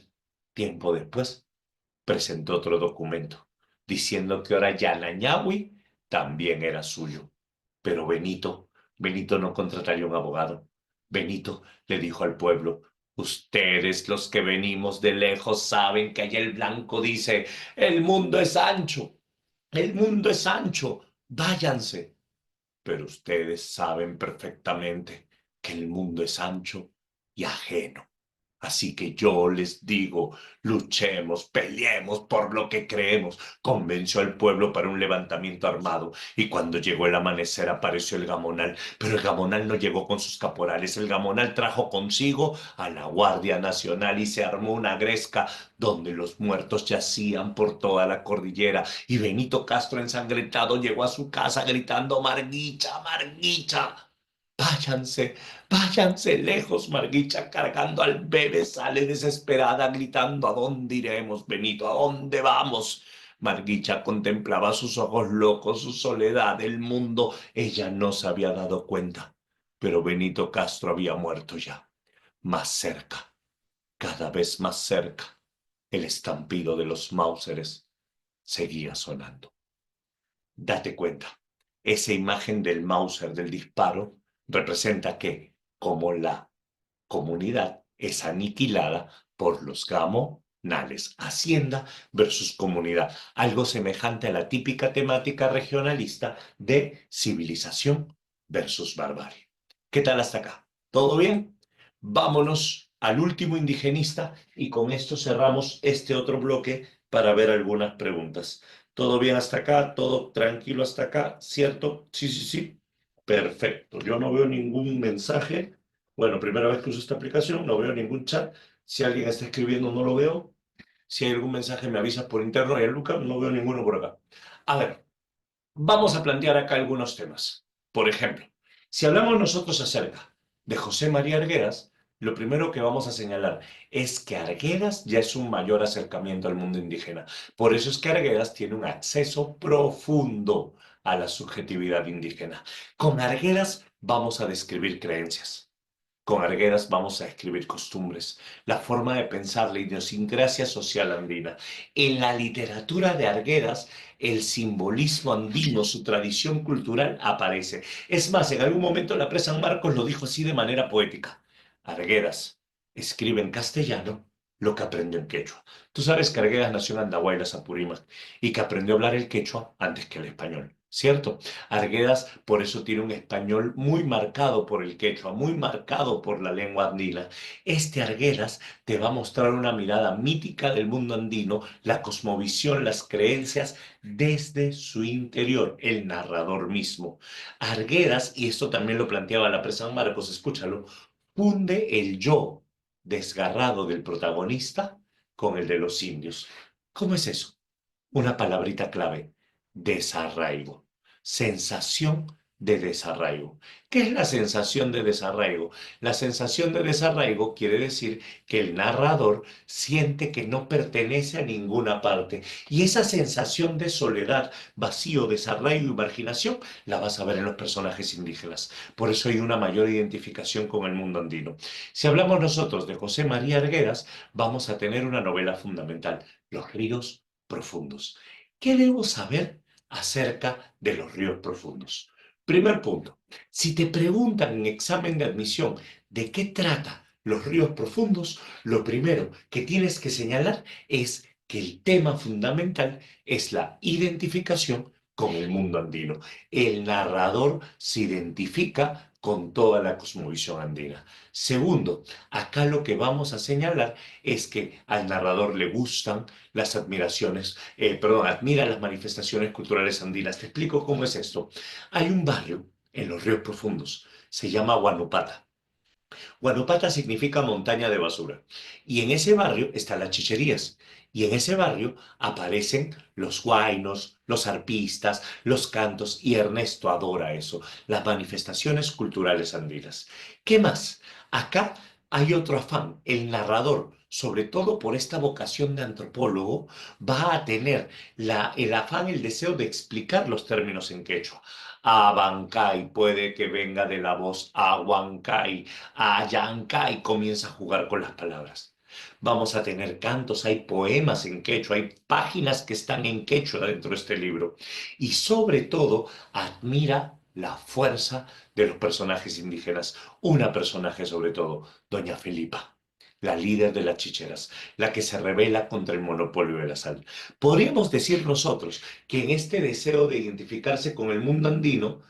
tiempo después, presentó otro documento diciendo que ahora Yanañahui también era suyo. Pero Benito no contrataría un abogado. Benito le dijo al pueblo: ustedes, los que venimos de lejos, saben que allá el blanco dice: el mundo es ancho, el mundo es ancho, váyanse. Pero ustedes saben perfectamente que el mundo es ancho y ajeno. Así que yo les digo: luchemos, peleemos por lo que creemos. Convenció al pueblo para un levantamiento armado, y cuando llegó el amanecer apareció el Gamonal, pero el Gamonal no llegó con sus caporales, el Gamonal trajo consigo a la Guardia Nacional, y se armó una gresca donde los muertos yacían por toda la cordillera, y Benito Castro ensangrentado llegó a su casa gritando: Marguicha, Marguicha. Váyanse, váyanse lejos. Marguicha, cargando al bebé, sale desesperada gritando: ¿a dónde iremos, Benito? ¿A dónde vamos? Marguicha contemplaba sus ojos locos, su soledad, el mundo. Ella no se había dado cuenta, pero Benito Castro había muerto ya. Más cerca, cada vez más cerca, el estampido de los Mauseres seguía sonando. Date cuenta, esa imagen del Mauser, del disparo, representa que, como la comunidad es aniquilada por los gamonales, hacienda versus comunidad, algo semejante a la típica temática regionalista de civilización versus barbarie. ¿Qué tal hasta acá? ¿Todo bien? Vámonos al último indigenista, y con esto cerramos este otro bloque para ver algunas preguntas. ¿Todo bien hasta acá? ¿Todo tranquilo hasta acá? ¿Cierto? Sí, sí, sí. Perfecto. Yo no veo ningún mensaje. Bueno, primera vez que uso esta aplicación, no veo ningún chat. Si alguien está escribiendo, no lo veo. Si hay algún mensaje, me avisas por interno. Y Luca, no veo ninguno por acá. A ver, vamos a plantear acá algunos temas. Por ejemplo, si hablamos nosotros acerca de José María Arguedas, lo primero que vamos a señalar es que Arguedas ya es un mayor acercamiento al mundo indígena. Por eso es que Arguedas tiene un acceso profundo a la subjetividad indígena. Con Arguedas vamos a describir creencias. Con Arguedas vamos a escribir costumbres, la forma de pensar, la idiosincrasia social andina. En la literatura de Arguedas, el simbolismo andino, su tradición cultural aparece. Es más, en algún momento la presa San Marcos lo dijo así de manera poética: Arguedas escribe en castellano lo que aprendió en quechua. Tú sabes que Arguedas nació en Andahuaylas, Apurímac, y que aprendió a hablar el quechua antes que el español, ¿cierto? Arguedas por eso tiene un español muy marcado por el quechua, muy marcado por la lengua andina. Este Arguedas te va a mostrar una mirada mítica del mundo andino, la cosmovisión, las creencias desde su interior, el narrador mismo. Arguedas, y esto también lo planteaba la presa San Marcos, escúchalo, funde el yo desgarrado del protagonista con el de los indios. ¿Cómo es eso? Una palabrita clave: desarraigo. Sensación de desarraigo. ¿Qué es la sensación de desarraigo? La sensación de desarraigo quiere decir que el narrador siente que no pertenece a ninguna parte. Y esa sensación de soledad, vacío, desarraigo y marginación la vas a ver en los personajes indígenas. Por eso hay una mayor identificación con el mundo andino. Si hablamos nosotros de José María Arguedas, vamos a tener una novela fundamental: Los ríos profundos. ¿Qué debo saber acerca de los ríos profundos? Primer punto: si te preguntan en examen de admisión de qué trata los ríos profundos, lo primero que tienes que señalar es que el tema fundamental es la identificación con el mundo andino. El narrador se identifica con toda la cosmovisión andina. Segundo, acá lo que vamos a señalar es que al narrador le gustan las admiraciones, admira las manifestaciones culturales andinas. Te explico cómo es esto. Hay un barrio en los ríos profundos, se llama Huanupata. Huanupata significa montaña de basura. Y en ese barrio están las chicherías. Y en ese barrio aparecen los huaynos, los arpistas, los cantos, y Ernesto adora eso, las manifestaciones culturales andinas. ¿Qué más? Acá hay otro afán: el narrador, sobre todo por esta vocación de antropólogo, va a tener el afán, el deseo de explicar los términos en quechua. Abancay puede que venga de la voz Ahuancay, Ayancay, comienza a jugar con las palabras. Vamos a tener cantos, hay poemas en quechua, hay páginas que están en quechua dentro de este libro. Y sobre todo, admira la fuerza de los personajes indígenas. Una personaje sobre todo, Doña Felipa, la líder de las chicheras, la que se rebela contra el monopolio de la sal. Podríamos decir nosotros que en este deseo de identificarse con el mundo andino,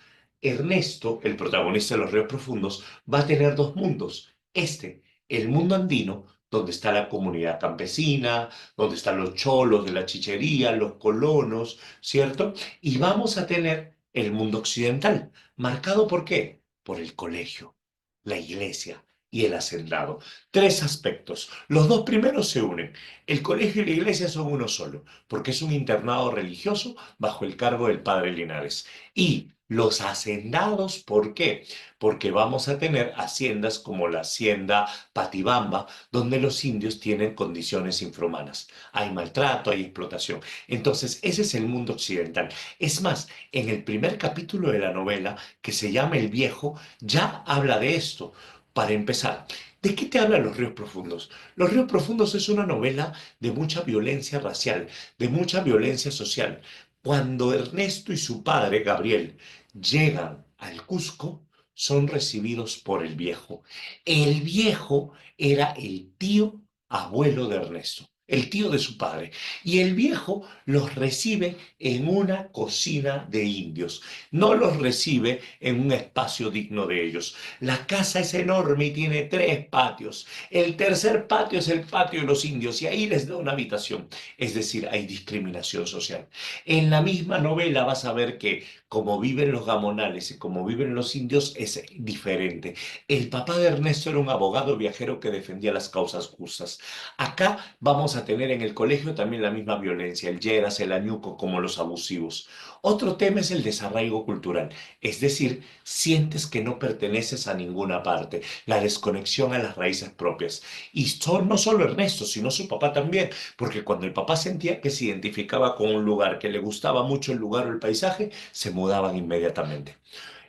Ernesto, el protagonista de Los Ríos Profundos, va a tener dos mundos. El mundo andino, donde está la comunidad campesina, donde están los cholos de la chichería, los colonos, ¿cierto? Y vamos a tener el mundo occidental, marcado ¿por qué? Por el colegio, la iglesia y el hacendado. Tres aspectos. Los dos primeros se unen. El colegio y la iglesia son uno solo, porque es un internado religioso bajo el cargo del padre Linares. Y los hacendados, ¿por qué? Porque vamos a tener haciendas como la hacienda Patibamba, donde los indios tienen condiciones infrahumanas. Hay maltrato, hay explotación. Entonces, ese es el mundo occidental. Es más, en el primer capítulo de la novela, que se llama El Viejo, ya habla de esto. Para empezar, ¿de qué te hablan Los Ríos Profundos? Los Ríos Profundos es una novela de mucha violencia racial, de mucha violencia social. Cuando Ernesto y su padre, Gabriel, llegan al Cusco, son recibidos por el viejo. El viejo era el tío abuelo de Ernesto, el tío de su padre. Y el viejo los recibe en una cocina de indios. No los recibe en un espacio digno de ellos. La casa es enorme y tiene tres patios. El tercer patio es el patio de los indios y ahí les da una habitación. Es decir, hay discriminación social. En la misma novela vas a ver que como viven los gamonales y como viven los indios es diferente. El papá de Ernesto era un abogado viajero que defendía las causas justas. Acá vamos a tener en el colegio también la misma violencia: el yeras, el añuco, como los abusivos. Otro tema es el desarraigo cultural, es decir, sientes que no perteneces a ninguna parte, la desconexión a las raíces propias. Y no solo Ernesto, sino su papá también, porque cuando el papá sentía que se identificaba con un lugar, que le gustaba mucho el lugar o el paisaje, se mudaban inmediatamente.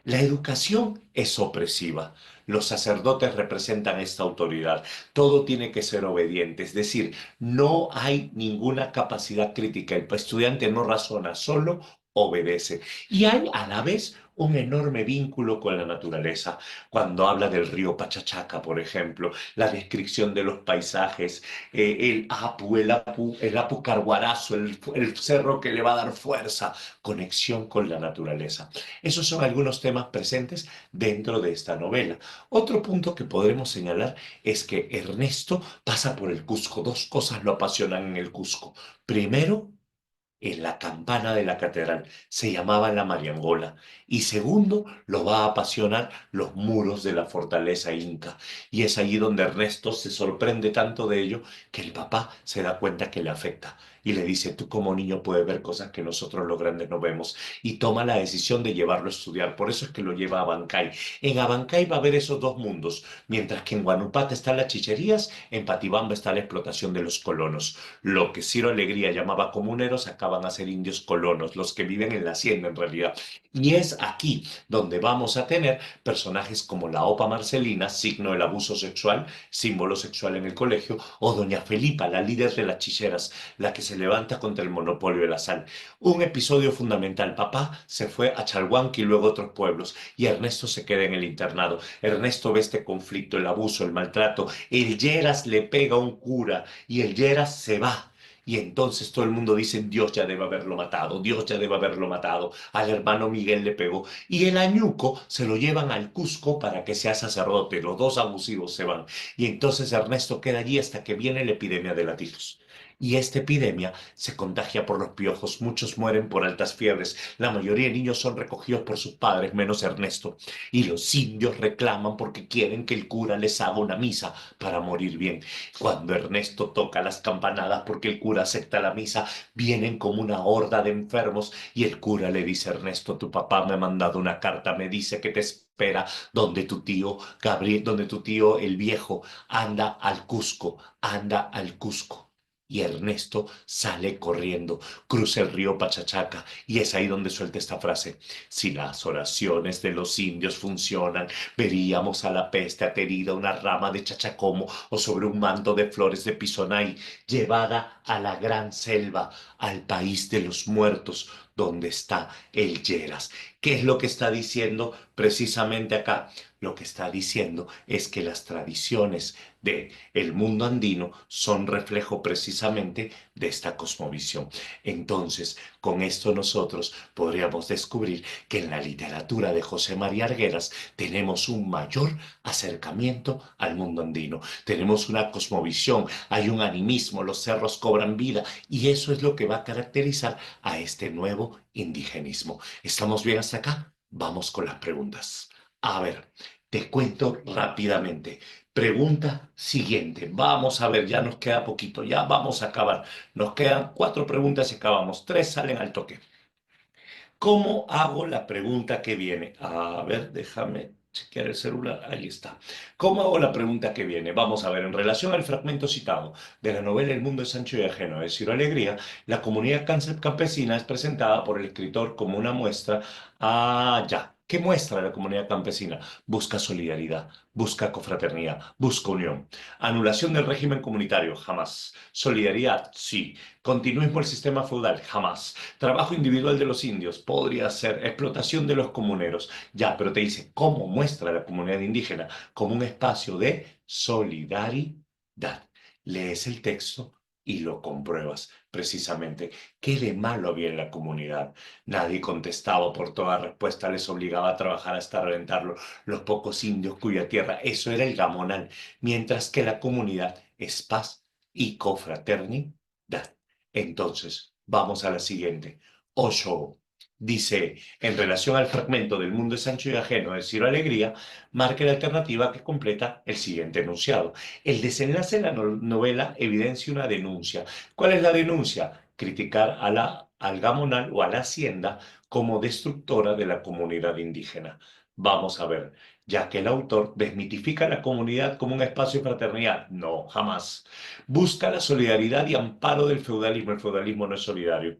La educación es opresiva. Los sacerdotes representan esta autoridad. Todo tiene que ser obediente, es decir, no hay ninguna capacidad crítica. El estudiante no razona, solo obedece. Y hay a la vez un enorme vínculo con la naturaleza. Cuando habla del río Pachachaca, por ejemplo, la descripción de los paisajes, el Apu Carguarazo, el cerro que le va a dar fuerza, conexión con la naturaleza. Esos son algunos temas presentes dentro de esta novela. Otro punto que podremos señalar es que Ernesto pasa por el Cusco. Dos cosas lo apasionan en el Cusco. Primero, en la campana de la catedral. Se llamaba la Mariangola. Y segundo, lo va a apasionar los muros de la fortaleza inca. Y es allí donde Ernesto se sorprende tanto de ello que el papá se da cuenta que le afecta. Y le dice, tú como niño puedes ver cosas que nosotros los grandes no vemos. Y toma la decisión de llevarlo a estudiar. Por eso es que lo lleva a Abancay. En Abancay va a haber esos dos mundos. Mientras que en Guanajuato están las chicherías, en Patibamba está la explotación de los colonos. Lo que Ciro Alegría llamaba comuneros acaban a ser indios colonos, los que viven en la hacienda en realidad. Y es aquí donde vamos a tener personajes como la Opa Marcelina, signo del abuso sexual, símbolo sexual en el colegio, o Doña Felipa, la líder de las chicheras, la que se levanta contra el monopolio de la sal. Un episodio fundamental. Papá se fue a Chalhuanca y luego a otros pueblos, y Ernesto se queda en el internado. Ernesto ve este conflicto, el abuso, el maltrato. El Lleras le pega a un cura y el Lleras se va. Y entonces todo el mundo dice, Dios ya debe haberlo matado, Dios ya debe haberlo matado. Al hermano Miguel le pegó. Y el Añuco se lo llevan al Cusco para que sea sacerdote. Los dos abusivos se van. Y entonces Ernesto queda allí hasta que viene la epidemia de la tifus. Y esta epidemia se contagia por los piojos. Muchos mueren por altas fiebres. La mayoría de niños son recogidos por sus padres, menos Ernesto. Y los indios reclaman porque quieren que el cura les haga una misa para morir bien. Cuando Ernesto toca las campanadas porque el cura acepta la misa, vienen como una horda de enfermos y el cura le dice a Ernesto, tu papá me ha mandado una carta, me dice que te espera donde tu tío Gabriel, donde tu tío el viejo anda al Cusco, anda al Cusco. Y Ernesto sale corriendo, cruza el río Pachachaca y es ahí donde suelta esta frase. Si las oraciones de los indios funcionan, veríamos a la peste aterida una rama de chachacomo o sobre un manto de flores de pisonay, llevada a la gran selva, al país de los muertos, donde está el Lleras. ¿Qué es lo que está diciendo precisamente acá? Lo que está diciendo es que las tradiciones de el mundo andino son reflejo precisamente de esta cosmovisión. Entonces, con esto nosotros podríamos descubrir que en la literatura de José María Argueras tenemos un mayor acercamiento al mundo andino. Tenemos una cosmovisión, hay un animismo, los cerros cobran vida y eso es lo que va a caracterizar a este nuevo indigenismo. ¿Estamos bien hasta acá? Vamos con las preguntas. A ver, te cuento rápidamente. Pregunta siguiente. Vamos a ver, ya nos queda poquito, ya vamos a acabar. Nos quedan 4 preguntas y acabamos. 3 salen al toque. ¿Cómo hago la pregunta que viene? A ver, déjame chequear el celular. Ahí está. ¿Cómo hago la pregunta que viene? Vamos a ver, en relación al fragmento citado de la novela El mundo es ancho y ajeno de Ciro Alegría, la comunidad campesina es presentada por el escritor como una muestra. Ah, ya. ¿Qué muestra la comunidad campesina? Busca solidaridad, busca confraternidad, busca unión. Anulación del régimen comunitario, jamás. Solidaridad, sí. Continuismo del sistema feudal, jamás. Trabajo individual de los indios, podría ser explotación de los comuneros. Ya, pero te dice, ¿cómo muestra la comunidad indígena? Como un espacio de solidaridad. Lees el texto y lo compruebas precisamente. ¿Qué de malo había en la comunidad? Nadie contestaba por toda respuesta, les obligaba a trabajar hasta reventarlo. Los pocos indios cuya tierra, eso era el gamonal, mientras que la comunidad es paz y confraternidad. Entonces, vamos a la siguiente. Osho dice, en relación al fragmento del mundo es ancho y ajeno de Ciro Alegría, marca la alternativa que completa el siguiente enunciado. El desenlace de la novela evidencia una denuncia. ¿Cuál es la denuncia? Criticar a al gamonal o a la hacienda como destructora de la comunidad indígena. Vamos a ver, ya que el autor desmitifica la comunidad como un espacio de fraternidad. No, jamás. Busca la solidaridad y amparo del feudalismo. El feudalismo no es solidario.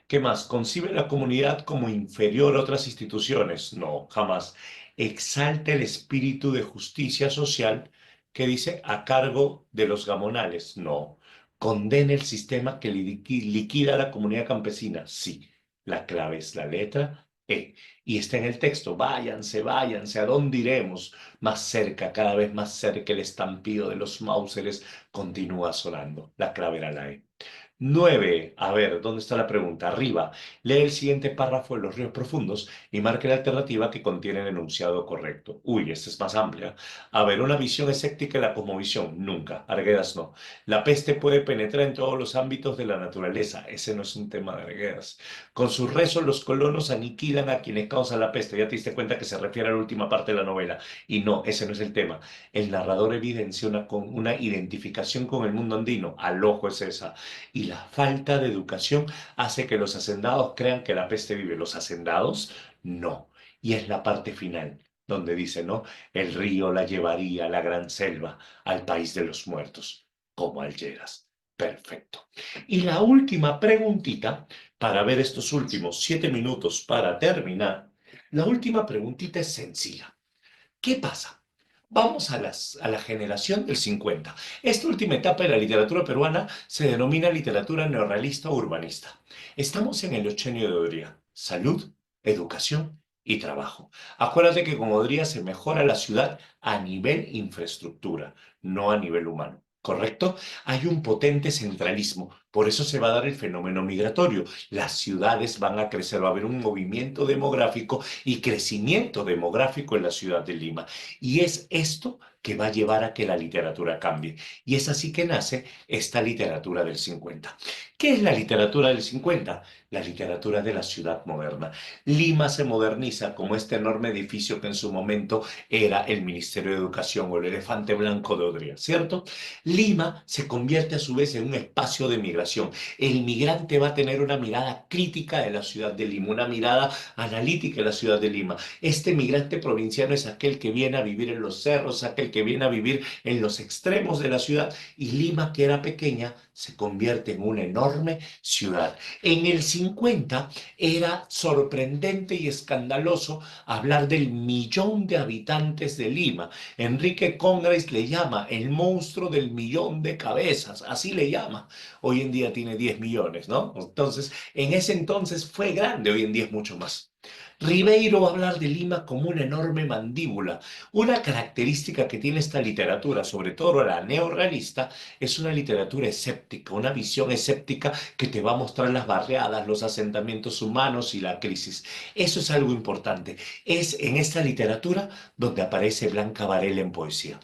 ¿Qué más? ¿Concibe la comunidad como inferior a otras instituciones? No, jamás. Exalta el espíritu de justicia social que dice a cargo de los gamonales. No. ¿Condena el sistema que liquida a la comunidad campesina? Sí. La clave es la letra E. Y está en el texto. Váyanse, váyanse. ¿A dónde iremos? Más cerca, cada vez más cerca, el estampido de los Mauseres continúa sonando. La clave era la E. 9. A ver, ¿dónde está la pregunta? Arriba. Lee el siguiente párrafo de Los ríos profundos y marque la alternativa que contiene el enunciado correcto. Uy, esta es más amplia. A ver, una visión escéptica y la cosmovisión. Nunca. Arguedas no. La peste puede penetrar en todos los ámbitos de la naturaleza. Ese no es un tema de Arguedas. Con sus rezos, los colonos aniquilan a quienes causan la peste. Ya te diste cuenta que se refiere a la última parte de la novela. Y no, ese no es el tema. El narrador evidencia una identificación con el mundo andino. Al ojo es esa. Y la falta de educación hace que los hacendados crean que la peste vive. Los hacendados, no. Y es la parte final, donde dice, ¿no? El río la llevaría a la gran selva, al país de los muertos, como Algeras. Perfecto. Y la última preguntita, para ver estos últimos 7 minutos para terminar, la última preguntita es sencilla. ¿Qué pasa? Vamos a la generación del 50. Esta última etapa de la literatura peruana se denomina literatura neorrealista o urbanista. Estamos en el ochenio de Odría. Salud, educación y trabajo. Acuérdate que con Odría se mejora la ciudad a nivel infraestructura, no a nivel humano. ¿Correcto? Hay un potente centralismo, por eso se va a dar el fenómeno migratorio. Las ciudades van a crecer, va a haber un movimiento demográfico y crecimiento demográfico en la ciudad de Lima. Y es esto que va a llevar a que la literatura cambie. Y es así que nace esta literatura del 50. ¿Qué es la literatura del 50? La literatura de la ciudad moderna. Lima se moderniza como este enorme edificio que en su momento era el Ministerio de Educación o el elefante blanco de Odría, ¿cierto? Lima se convierte a su vez en un espacio de migración. El migrante va a tener una mirada crítica de la ciudad de Lima, una mirada analítica de la ciudad de Lima. Este migrante provinciano es aquel que viene a vivir en los cerros, aquel que viene a vivir en los extremos de la ciudad, y Lima, que era pequeña, se convierte en una enorme ciudad. En el 50 era sorprendente y escandaloso hablar del 1 millón de habitantes de Lima. Enrique Congress le llama el monstruo del 1 millón de cabezas, así le llama. Hoy en día tiene 10 millones, ¿no? Entonces, en ese entonces fue grande, hoy en día es mucho más. Ribeiro va a hablar de Lima como una enorme mandíbula. Una característica que tiene esta literatura, sobre todo la neorrealista, es una literatura escéptica, una visión escéptica que te va a mostrar las barriadas, los asentamientos humanos y la crisis. Eso es algo importante. Es en esta literatura donde aparece Blanca Varela en poesía.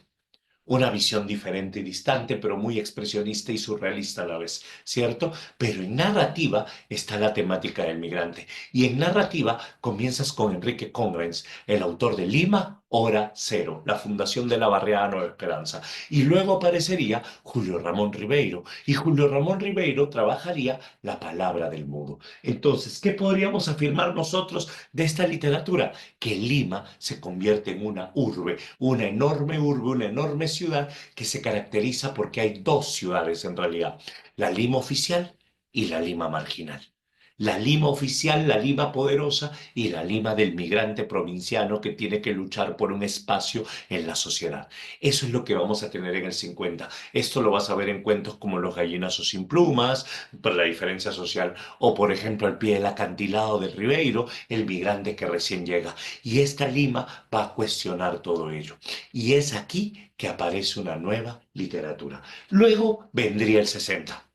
Una visión diferente y distante, pero muy expresionista y surrealista a la vez, ¿cierto? Pero en narrativa está la temática del migrante. Y en narrativa comienzas con Enrique Congrens, el autor de Lima, Hora Cero, la fundación de la barriada Nueva Esperanza. Y luego aparecería Julio Ramón Ribeiro. Y Julio Ramón Ribeiro trabajaría la palabra del mudo. Entonces, ¿qué podríamos afirmar nosotros de esta literatura? Que Lima se convierte en una enorme ciudad que se caracteriza porque hay dos ciudades en realidad, la Lima oficial y la Lima marginal. La Lima oficial, la Lima poderosa y la Lima del migrante provinciano que tiene que luchar por un espacio en la sociedad. Eso es lo que vamos a tener en el 50. Esto lo vas a ver en cuentos como Los gallinazos sin plumas, por la diferencia social, o por ejemplo al pie del acantilado de Ribeiro, el migrante que recién llega. Y esta Lima va a cuestionar todo ello. Y es aquí que aparece una nueva literatura. Luego vendría el 60.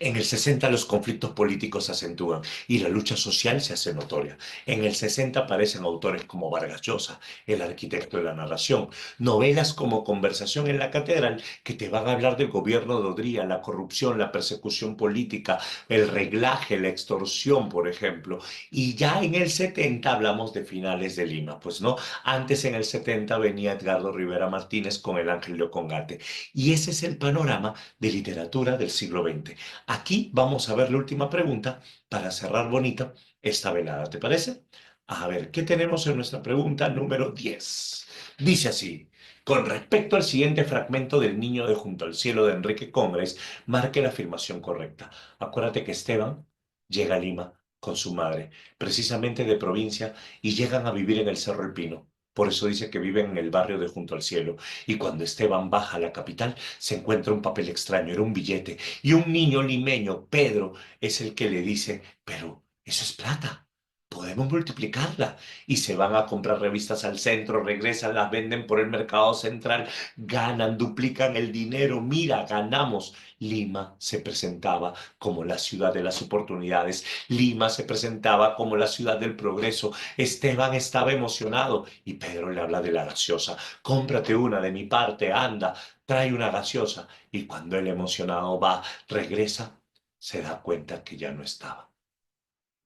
En el 60 los conflictos políticos se acentúan y la lucha social se hace notoria. En el 60 aparecen autores como Vargas Llosa, el arquitecto de la narración, novelas como Conversación en la Catedral, que te van a hablar del gobierno de Odría, la corrupción, la persecución política, el reglaje, la extorsión, por ejemplo. Y ya en el 70 hablamos de finales de Lima, pues no, antes en el 70 venía Edgardo Rivera Martínez con El Ángel de Ocongate. Y ese es el panorama de literatura del siglo XX. Aquí vamos a ver la última pregunta para cerrar bonita esta velada, ¿te parece? A ver, ¿qué tenemos en nuestra pregunta número 10? Dice así, con respecto al siguiente fragmento del Niño de Junto al Cielo de Enrique Congres, marque la afirmación correcta. Acuérdate que Esteban llega a Lima con su madre, precisamente de provincia, y llegan a vivir en el Cerro El Pino. Por eso dice que viven en el barrio de Junto al Cielo. Y cuando Esteban baja a la capital, se encuentra un papel extraño, era un billete. Y un niño limeño, Pedro, es el que le dice, pero eso es plata. podemos multiplicarla. Y se van a comprar revistas al centro, regresan, las venden por el mercado central, ganan, duplican el dinero. Mira, ganamos. Lima se presentaba como la ciudad de las oportunidades. Lima se presentaba como la ciudad del progreso. Esteban estaba emocionado y Pedro le habla de la gaseosa. Cómprate una de mi parte, anda, trae una gaseosa. Y cuando el emocionado va, regresa, se da cuenta que ya no estaba.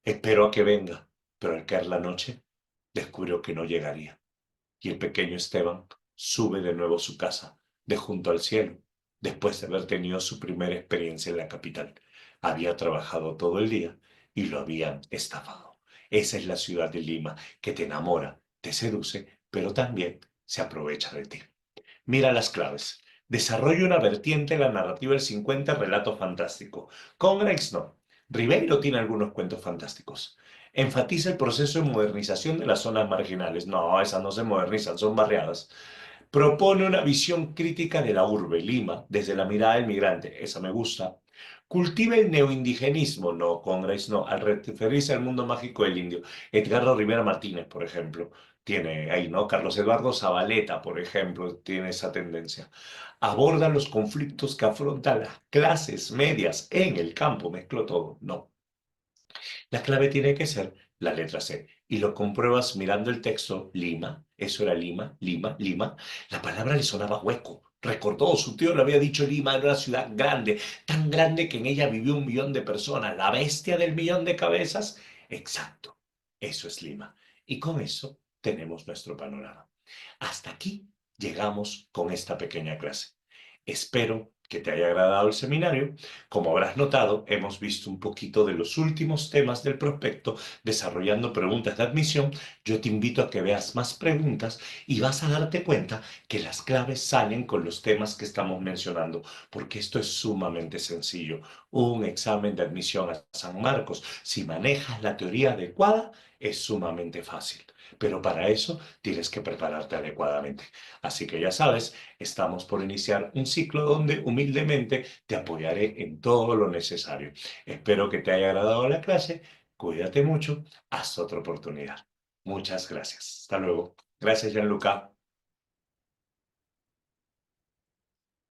Esperó a que venga, pero al caer la noche, descubrió que no llegaría. Y el pequeño Esteban sube de nuevo a su casa, de junto al cielo, después de haber tenido su primera experiencia en la capital. Había trabajado todo el día y lo habían estafado. Esa es la ciudad de Lima, que te enamora, te seduce, pero también se aprovecha de ti. Mira las claves. Desarrolla una vertiente en la narrativa del 50 relato fantástico. Congrace no. Ribeiro tiene algunos cuentos fantásticos. Enfatiza el proceso de modernización de las zonas marginales. No, esas no se modernizan, son barriadas. Propone una visión crítica de la urbe, Lima, desde la mirada del migrante. Esa me gusta. Cultiva el neoindigenismo. No, Congrace no. Al referirse al mundo mágico del indio. Edgardo Rivera Martínez, por ejemplo, tiene ahí, ¿no? Carlos Eduardo Zabaleta, por ejemplo, tiene esa tendencia. Aborda los conflictos que afrontan las clases medias en el campo. Mezclo todo. No. La clave tiene que ser la letra C. Y lo compruebas mirando el texto Lima. Eso era Lima, Lima, Lima. La palabra le sonaba hueco. Recordó, su tío le había dicho Lima era una ciudad grande, tan grande que en ella vivió 1 millón de personas. La bestia del millón de cabezas. Exacto. Eso es Lima. Y con eso tenemos nuestro panorama. Hasta aquí llegamos con esta pequeña clase. Espero que te haya agradado el seminario. Como habrás notado, hemos visto un poquito de los últimos temas del prospecto, desarrollando preguntas de admisión. Yo te invito a que veas más preguntas y vas a darte cuenta que las claves salen con los temas que estamos mencionando, porque esto es sumamente sencillo. Un examen de admisión a San Marcos, si manejas la teoría adecuada, es sumamente fácil. Pero para eso tienes que prepararte adecuadamente. Así que ya sabes, estamos por iniciar un ciclo donde humildemente te apoyaré en todo lo necesario. Espero que te haya agradado la clase. Cuídate mucho. Hasta otra oportunidad. Muchas gracias. Hasta luego. Gracias, Gianluca.